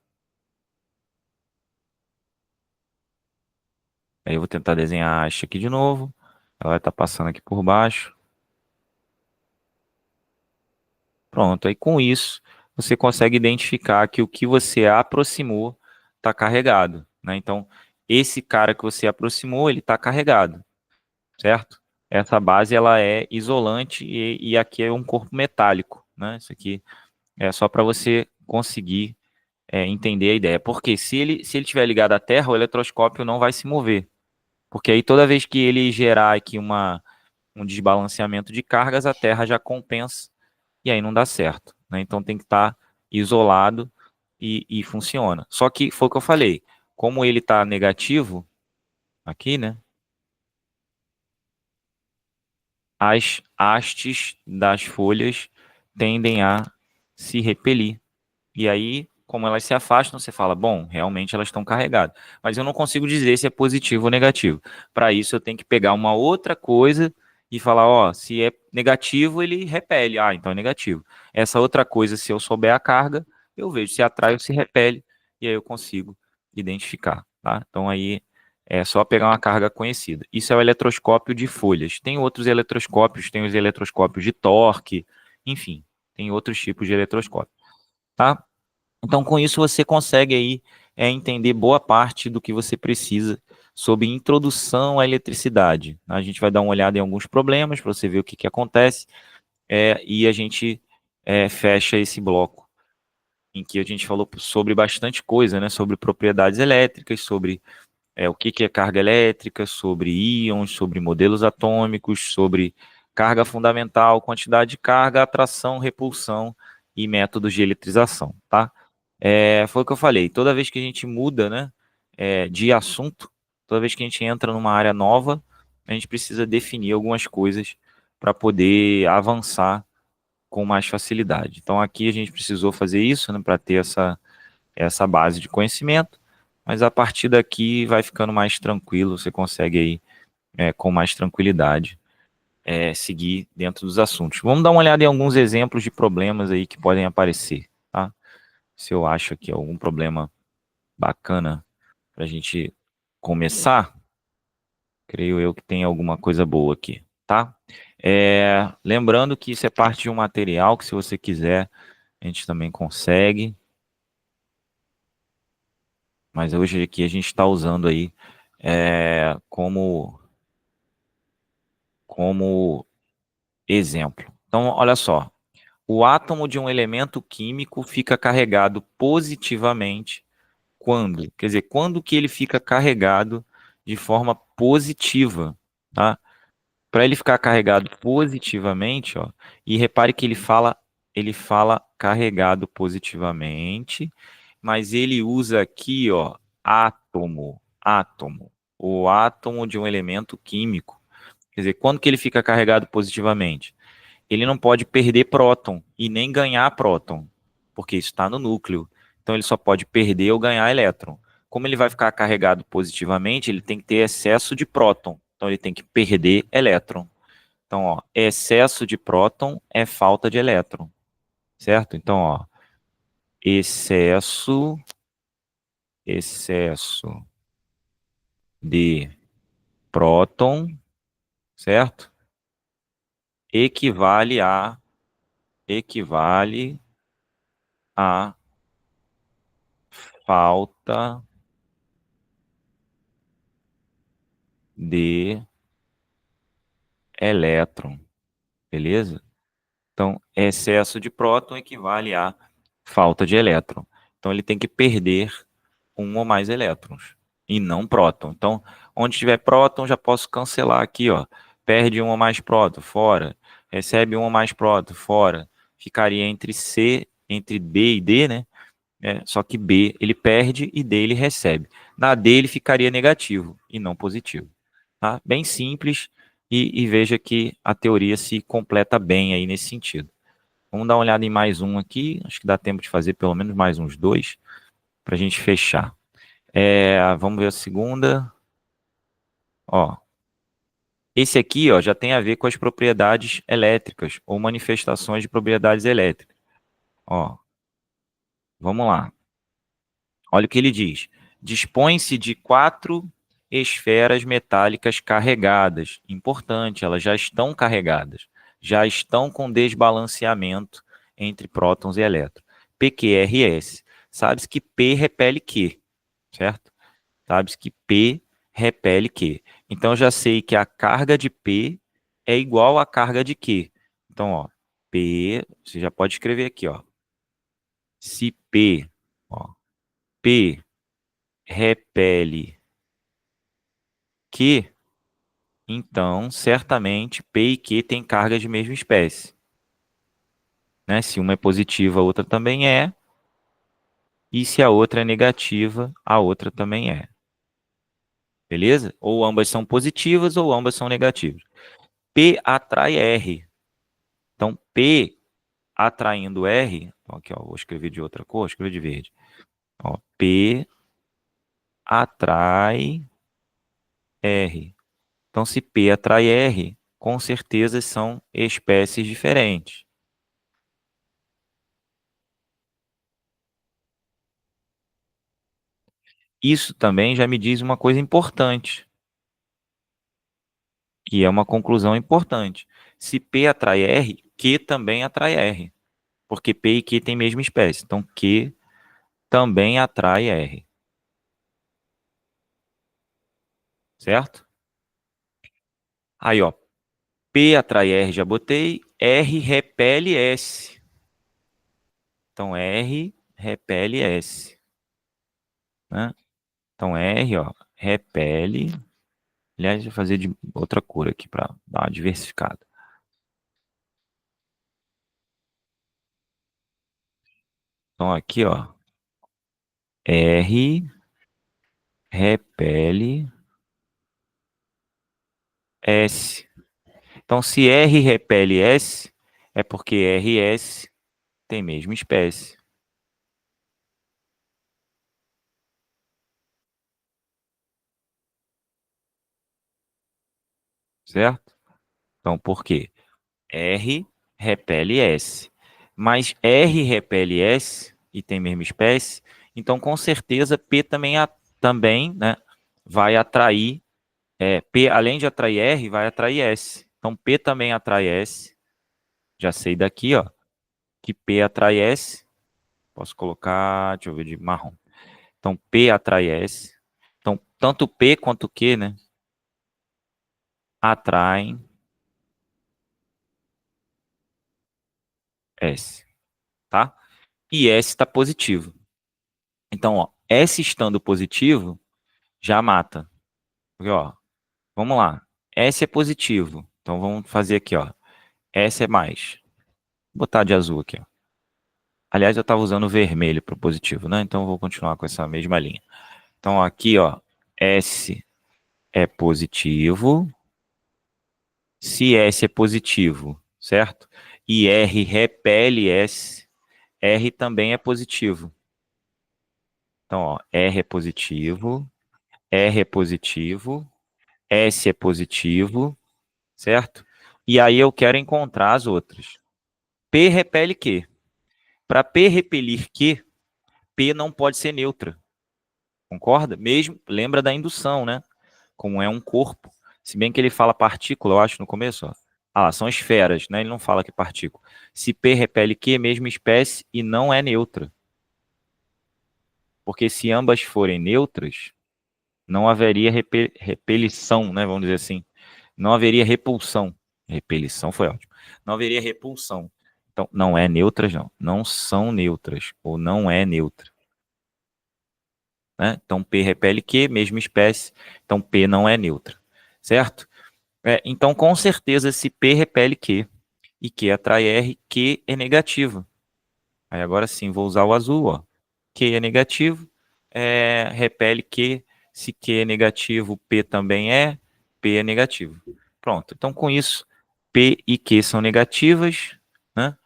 Aí eu vou tentar desenhar a haste aqui de novo. Ela vai estar passando aqui por baixo. Pronto, aí com isso você consegue identificar que o que você aproximou está carregado, né? Então, esse cara que você aproximou, ele está carregado, certo? Essa base ela é isolante e aqui é um corpo metálico, né? Isso aqui é só para você conseguir entender a ideia. Porque se ele estiver ligado à Terra, o eletroscópio não vai se mover. Porque aí toda vez que ele gerar aqui um desbalanceamento de cargas, a Terra já compensa e aí não dá certo, né? Então tem que estar isolado e funciona. Só que foi o que eu falei, como ele está negativo aqui, né? As hastes das folhas tendem a se repelir. E aí, como elas se afastam, você fala, bom, realmente elas estão carregadas. Mas eu não consigo dizer se é positivo ou negativo. Para isso, eu tenho que pegar uma outra coisa e falar, ó, se é negativo, ele repele. Ah, então é negativo. Essa outra coisa, se eu souber a carga, eu vejo se atrai ou se repele, e aí eu consigo identificar, tá? Então aí é só pegar uma carga conhecida. Isso é o eletroscópio de folhas. Tem outros eletroscópios, tem os eletroscópios de torque, enfim, tem outros tipos de eletroscópio, tá? Então, com isso, você consegue aí entender boa parte do que você precisa sobre introdução à eletricidade. A gente vai dar uma olhada em alguns problemas para você ver o que, que acontece e a gente fecha esse bloco em que a gente falou sobre bastante coisa, né? Sobre propriedades elétricas, sobre o que, que é carga elétrica, sobre íons, sobre modelos atômicos, sobre carga fundamental, quantidade de carga, atração, repulsão e métodos de eletrização, tá? Foi o que eu falei, toda vez que a gente muda, né, de assunto, toda vez que a gente entra numa área nova, a gente precisa definir algumas coisas para poder avançar com mais facilidade. Então aqui a gente precisou fazer isso, né, para ter essa base de conhecimento, mas a partir daqui vai ficando mais tranquilo, você consegue aí, com mais tranquilidade, seguir dentro dos assuntos. Vamos dar uma olhada em alguns exemplos de problemas aí que podem aparecer, tá? Se eu acho aqui algum problema bacana para a gente começar, creio eu que tem alguma coisa boa aqui, tá? Lembrando que isso é parte de um material que, se você quiser, a gente também consegue, mas hoje aqui a gente está usando aí como exemplo. Então, olha só, o átomo de um elemento químico fica carregado positivamente quando? Quer dizer, quando que ele fica carregado de forma positiva, tá? Para ele ficar carregado positivamente, ó, e repare que ele fala carregado positivamente, mas ele usa aqui, ó, átomo, o átomo de um elemento químico. Quer dizer, quando que ele fica carregado positivamente? Ele não pode perder próton e nem ganhar próton, porque isso está no núcleo. Então ele só pode perder ou ganhar elétron. Como ele vai ficar carregado positivamente, ele tem que ter excesso de próton. Então ele tem que perder elétron. Então, ó, excesso de próton é falta de elétron, certo? Então, ó, excesso de próton, certo? Equivale a falta de elétron, beleza? Então, excesso de próton equivale a falta de elétron. Então, ele tem que perder um ou mais elétrons, e não próton. Então, onde tiver próton, já posso cancelar aqui, ó. Perde um ou mais próton, fora. Recebe um ou mais próton, fora. Ficaria entre C, entre B e D, né? Só que B ele perde e D ele recebe. Na D ele ficaria negativo e não positivo. Tá? Bem simples e veja que a teoria se completa bem aí nesse sentido. Vamos dar uma olhada em mais um aqui. Acho que dá tempo de fazer pelo menos mais uns dois para a gente fechar. Vamos ver a segunda. Ó, esse aqui ó, já tem a ver com as propriedades elétricas ou manifestações de propriedades elétricas. Ó, vamos lá. Olha o que ele diz. Dispõe-se de 4 esferas metálicas carregadas. Importante, elas já estão carregadas. Já estão com desbalanceamento entre prótons e elétrons. PQRS. Sabe-se que P repele Q, certo? Sabe-se que P repele Q. Então, eu já sei que a carga de P é igual à carga de Q. Então, ó, P, você já pode escrever aqui, ó. Se P, ó, P repele Q, então, certamente, P e Q têm cargas de mesma espécie. Né? Se uma é positiva, a outra também é. E se a outra é negativa, a outra também é. Beleza? Ou ambas são positivas ou ambas são negativas. P atrai R. Então, P atraindo R. Então, aqui, ó, vou escrever de outra cor, escrever de verde. Ó, P atrai R. Então, se P atrai R, com certeza são espécies diferentes. Isso também já me diz uma coisa importante, e é uma conclusão importante. Se P atrai R, Q também atrai R, porque P e Q têm a mesma espécie. Então, Q também atrai R, certo? Aí, ó, P atrai R, já botei. R repele S. Então, R repele S. Né? Então, R, ó, repele. Aliás, vou fazer de outra cor aqui para dar uma diversificada. Então, aqui, ó, R repele S. Então, se R repele S, é porque R e S têm mesma espécie, certo? Então, por quê? R repele S. Mas R repele S e tem mesma espécie, então com certeza P também né, vai atrair, P além de atrair R, vai atrair S. Então P também atrai S. Já sei daqui, ó, que P atrai S. Posso colocar, deixa eu ver, de marrom. Então P atrai S. Então tanto P quanto Q, né, atraem S, tá? E S está positivo. Então, ó, S estando positivo, já mata. Porque, ó, vamos lá. S é positivo. Então, vamos fazer aqui, ó. S é mais. Vou botar de azul aqui, ó. Aliás, eu estava usando vermelho para o positivo, né? Então, eu vou continuar com essa mesma linha. Então, aqui, ó, S é positivo. Se S é positivo, certo? E R repele S, R também é positivo. Então, ó, R é positivo, R é positivo, S é positivo, certo? E aí eu quero encontrar as outras. P repele Q. Para P repelir Q, P não pode ser neutra. Concorda? Mesmo, lembra da indução, né? Como é um corpo. Se bem que ele fala partícula, eu acho, no começo. Ó. Ah, são esferas, né? Ele não fala que é partícula. Se P repele Q, mesma espécie e não é neutra. Porque se ambas forem neutras, não haveria repelição, né? Vamos dizer assim. Não haveria repulsão. Repelição foi ótimo. Não haveria repulsão. Então, não é neutras, não. Não são neutras, ou não é neutra. Né? Então, P repele Q, mesma espécie. Então, P não é neutra. Certo? Então, com certeza, se P repele Q e Q atrai R, Q é negativo. Aí agora sim, vou usar o azul, ó. Q é negativo, repele Q. Se Q é negativo, P também P é negativo. Pronto. Então, com isso, P e Q são negativas, né?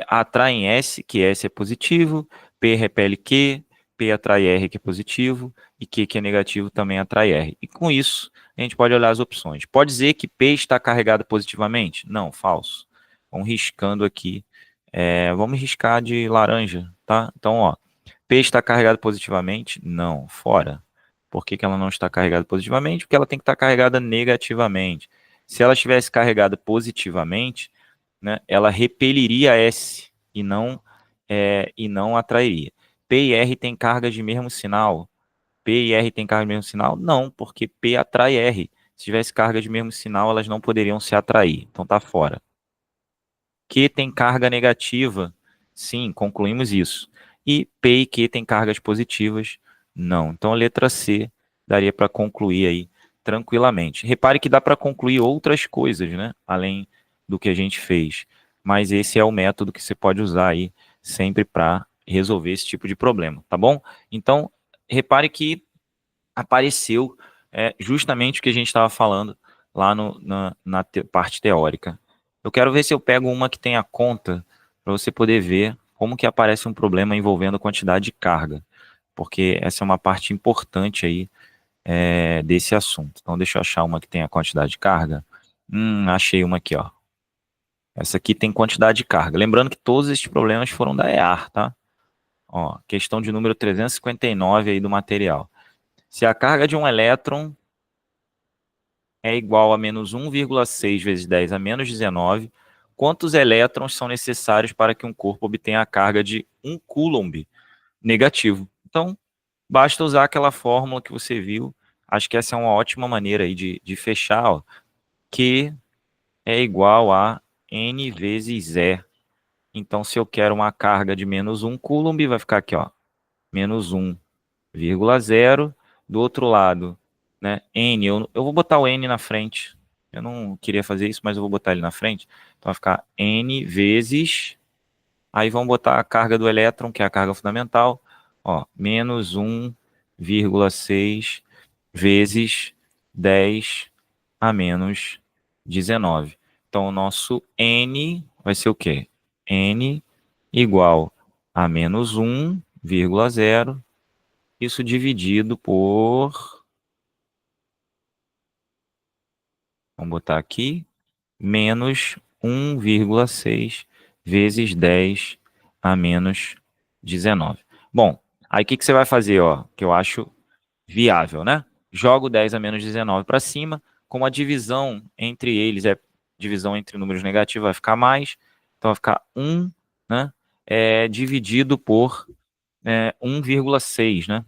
Atraem S, que S é positivo, P repele Q, P atrai R, que é positivo, e Q, que é negativo, também atrai R. E com isso, a gente pode olhar as opções. Pode dizer que P está carregado positivamente? Não, falso. Vamos riscando aqui. Vamos riscar de laranja, tá? Então, ó, P está carregado positivamente? Não, fora. Por que que ela não está carregada positivamente? Porque ela tem que estar carregada negativamente. Se ela estivesse carregada positivamente, né, ela repeliria S e não atrairia. P e R têm cargas de mesmo sinal. P e R têm carga de mesmo sinal? Não, porque P atrai R. Se tivesse carga de mesmo sinal, elas não poderiam se atrair. Então tá fora. Q tem carga negativa? Sim, concluímos isso. E P e Q têm cargas positivas? Não. Então a letra C daria para concluir aí tranquilamente. Repare que dá para concluir outras coisas, né? Além do que a gente fez. Mas esse é o método que você pode usar aí sempre para resolver esse tipo de problema, tá bom? Então, repare que apareceu justamente o que a gente estava falando lá na parte teórica. Eu quero ver se eu pego uma que tenha conta para você poder ver como que aparece um problema envolvendo a quantidade de carga, porque essa é uma parte importante aí desse assunto. Então, deixa eu achar uma que tenha quantidade de carga. Achei uma aqui, ó. Essa aqui tem quantidade de carga. Lembrando que todos esses problemas foram da EAR, tá? Ó, questão de número 359 aí do material. Se a carga de um elétron é igual a menos 1,6 vezes 10 a menos 19, quantos elétrons são necessários para que um corpo obtenha a carga de 1 coulomb negativo? Então, basta usar aquela fórmula que você viu. Acho que essa é uma ótima maneira aí de fechar, ó, Q é igual a N vezes E. Então, se eu quero uma carga de menos 1 coulomb, vai ficar aqui, ó, menos 1,0. Do outro lado, né, N, eu vou botar o N na frente. Eu não queria fazer isso, mas eu vou botar ele na frente. Então vai ficar N vezes, aí vamos botar a carga do elétron, que é a carga fundamental, ó, menos 1,6 vezes 10 a menos 19. Então o nosso N vai ser o quê? N igual a menos 1,0, isso dividido por, vamos botar aqui, menos 1,6 vezes 10 a menos 19. Bom, aí o que você vai fazer, ó, que eu acho viável, né? Jogo 10 a menos 19 para cima, como a divisão entre eles é divisão entre números negativos, vai ficar mais, então vai ficar 1, né? Dividido por 1,6, né?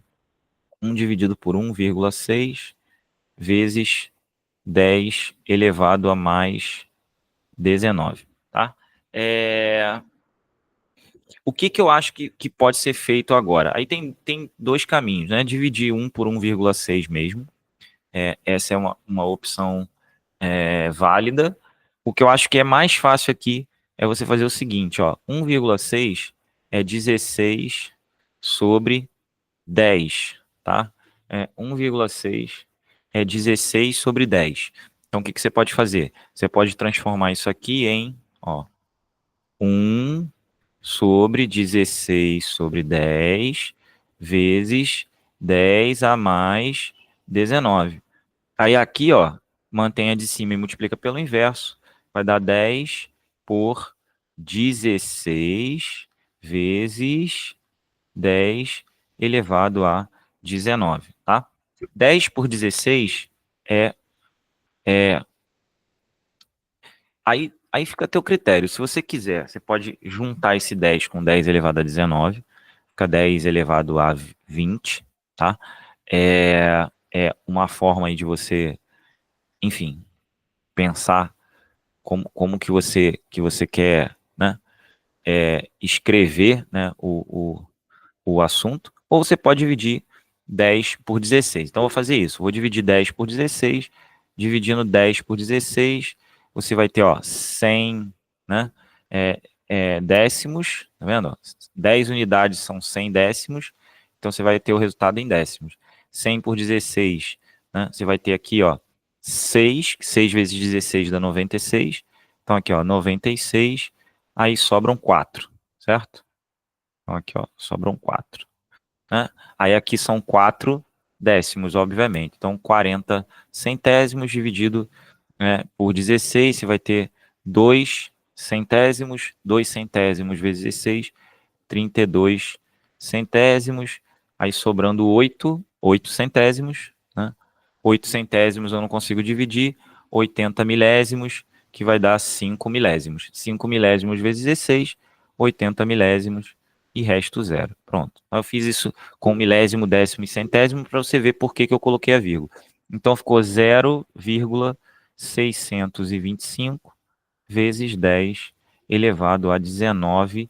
1 dividido por 1,6 vezes 10 elevado a mais 19, tá? O que eu acho que pode ser feito agora? Aí tem dois caminhos, né? Dividir 1 por 1,6 mesmo. Essa é uma opção válida. O que eu acho que é mais fácil aqui é você fazer o seguinte, ó. 1,6 é 16 sobre 10, tá? 1,6 é 16 sobre 10. Então, o que você pode fazer? Você pode transformar isso aqui em, ó, 1 sobre 16 sobre 10 vezes 10 a mais 19. Aí aqui, ó, mantém a de cima e multiplica pelo inverso. Vai dar 10 por 16 vezes 10 elevado a 19, tá? 10 por 16 é, é aí fica a teu critério. Se você quiser, você pode juntar esse 10 com 10 elevado a 19, fica 10 elevado a 20, tá? É uma forma aí de você, enfim, pensar como que você quer, né, escrever, né, o assunto, ou você pode dividir 10 por 16. Então, eu vou fazer isso. Vou dividir 10 por 16, dividindo 10 por 16, você vai ter, ó, 100, né, décimos, tá vendo? Ó? 10 unidades são 100 décimos, então você vai ter o resultado em décimos. 100 por 16, né, você vai ter aqui, ó, 6 vezes 16 dá 96, então aqui, ó, 96, aí sobram 4, certo? Então aqui, ó, sobram 4. Né? Aí aqui são 4 décimos, obviamente. Então, 40 centésimos dividido, né, por 16, você vai ter 2 centésimos, 2 centésimos vezes 16, 32 centésimos, aí sobrando 8 centésimos, né? 8 centésimos eu não consigo dividir, 80 milésimos, que vai dar 5 milésimos. 5 milésimos vezes 16, 80 milésimos e resto zero. Pronto. Eu fiz isso com milésimo, décimo e centésimo para você ver por que eu coloquei a vírgula. Então ficou 0,625 vezes 10 elevado a 19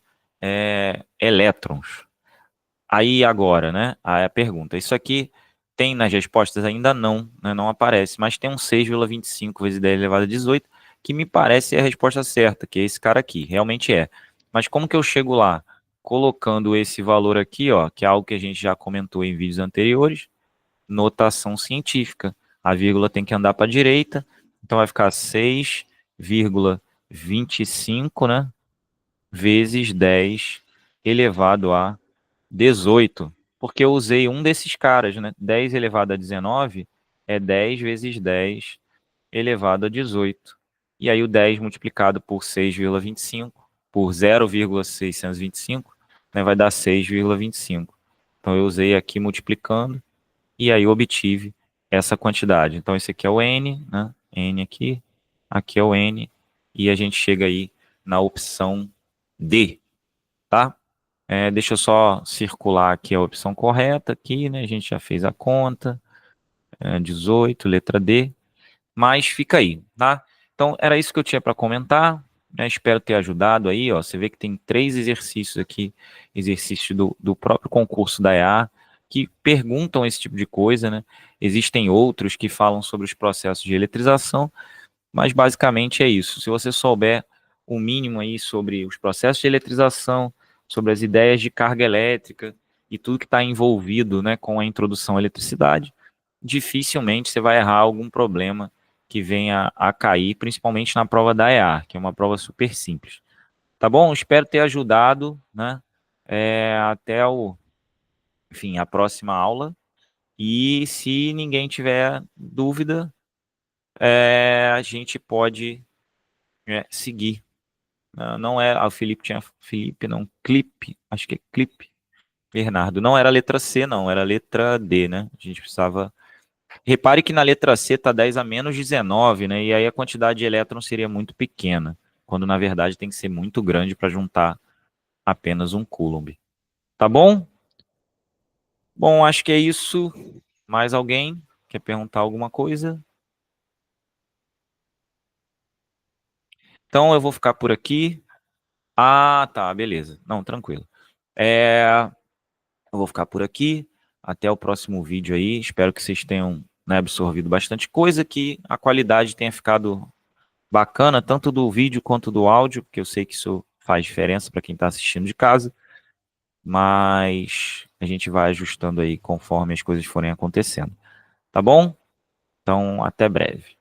elétrons. Aí agora, né? A pergunta: isso aqui tem nas respostas? Ainda não, né, não aparece, mas tem um 6,25 vezes 10 elevado a 18, que me parece ser a resposta certa, que é esse cara aqui, realmente é. Mas como que eu chego lá? Colocando esse valor aqui, ó, que é algo que a gente já comentou em vídeos anteriores, notação científica. A vírgula tem que andar para a direita, então vai ficar 6,25, né, vezes 10 elevado a 18, porque eu usei um desses caras, né? 10 elevado a 19 é 10 vezes 10 elevado a 18. E aí o 10 multiplicado por 6,25, por 0,625, né, vai dar 6,25. Então eu usei aqui multiplicando, e aí eu obtive essa quantidade. Então esse aqui é o N, né? N aqui é o N, e a gente chega aí na opção D, tá? Deixa eu só circular aqui a opção correta aqui, né? A gente já fez a conta. 18, letra D. Mas fica aí, tá? Então, era isso que eu tinha para comentar. Né? Espero ter ajudado aí, ó. Você vê que tem 3 exercícios aqui, exercícios do próprio concurso da EA, que perguntam esse tipo de coisa, né? Existem outros que falam sobre os processos de eletrização, mas basicamente é isso. Se você souber o mínimo aí sobre os processos de eletrização, sobre as ideias de carga elétrica e tudo que está envolvido, né, com a introdução à eletricidade, dificilmente você vai errar algum problema que venha a cair, principalmente na prova da EAR, que é uma prova super simples. Tá bom? Espero ter ajudado, né? Até enfim, a próxima aula. E se ninguém tiver dúvida, a gente pode seguir. Não é, o Felipe tinha, Felipe não, Clipe, acho que é Clipe, Bernardo. Não era a letra C, não, era a letra D, né? A gente precisava. Repare que na letra C está 10 a menos 19, né? E aí a quantidade de elétrons seria muito pequena, quando na verdade tem que ser muito grande para juntar apenas um Coulomb. Tá bom? Bom, acho que é isso. Mais alguém quer perguntar alguma coisa? Então eu vou ficar por aqui. Ah, tá, beleza. Não, tranquilo. Eu vou ficar por aqui. Até o próximo vídeo aí. Espero que vocês tenham, né, absorvido bastante coisa, que a qualidade tenha ficado bacana, tanto do vídeo quanto do áudio, porque eu sei que isso faz diferença para quem está assistindo de casa. Mas a gente vai ajustando aí conforme as coisas forem acontecendo. Tá bom? Então, até breve.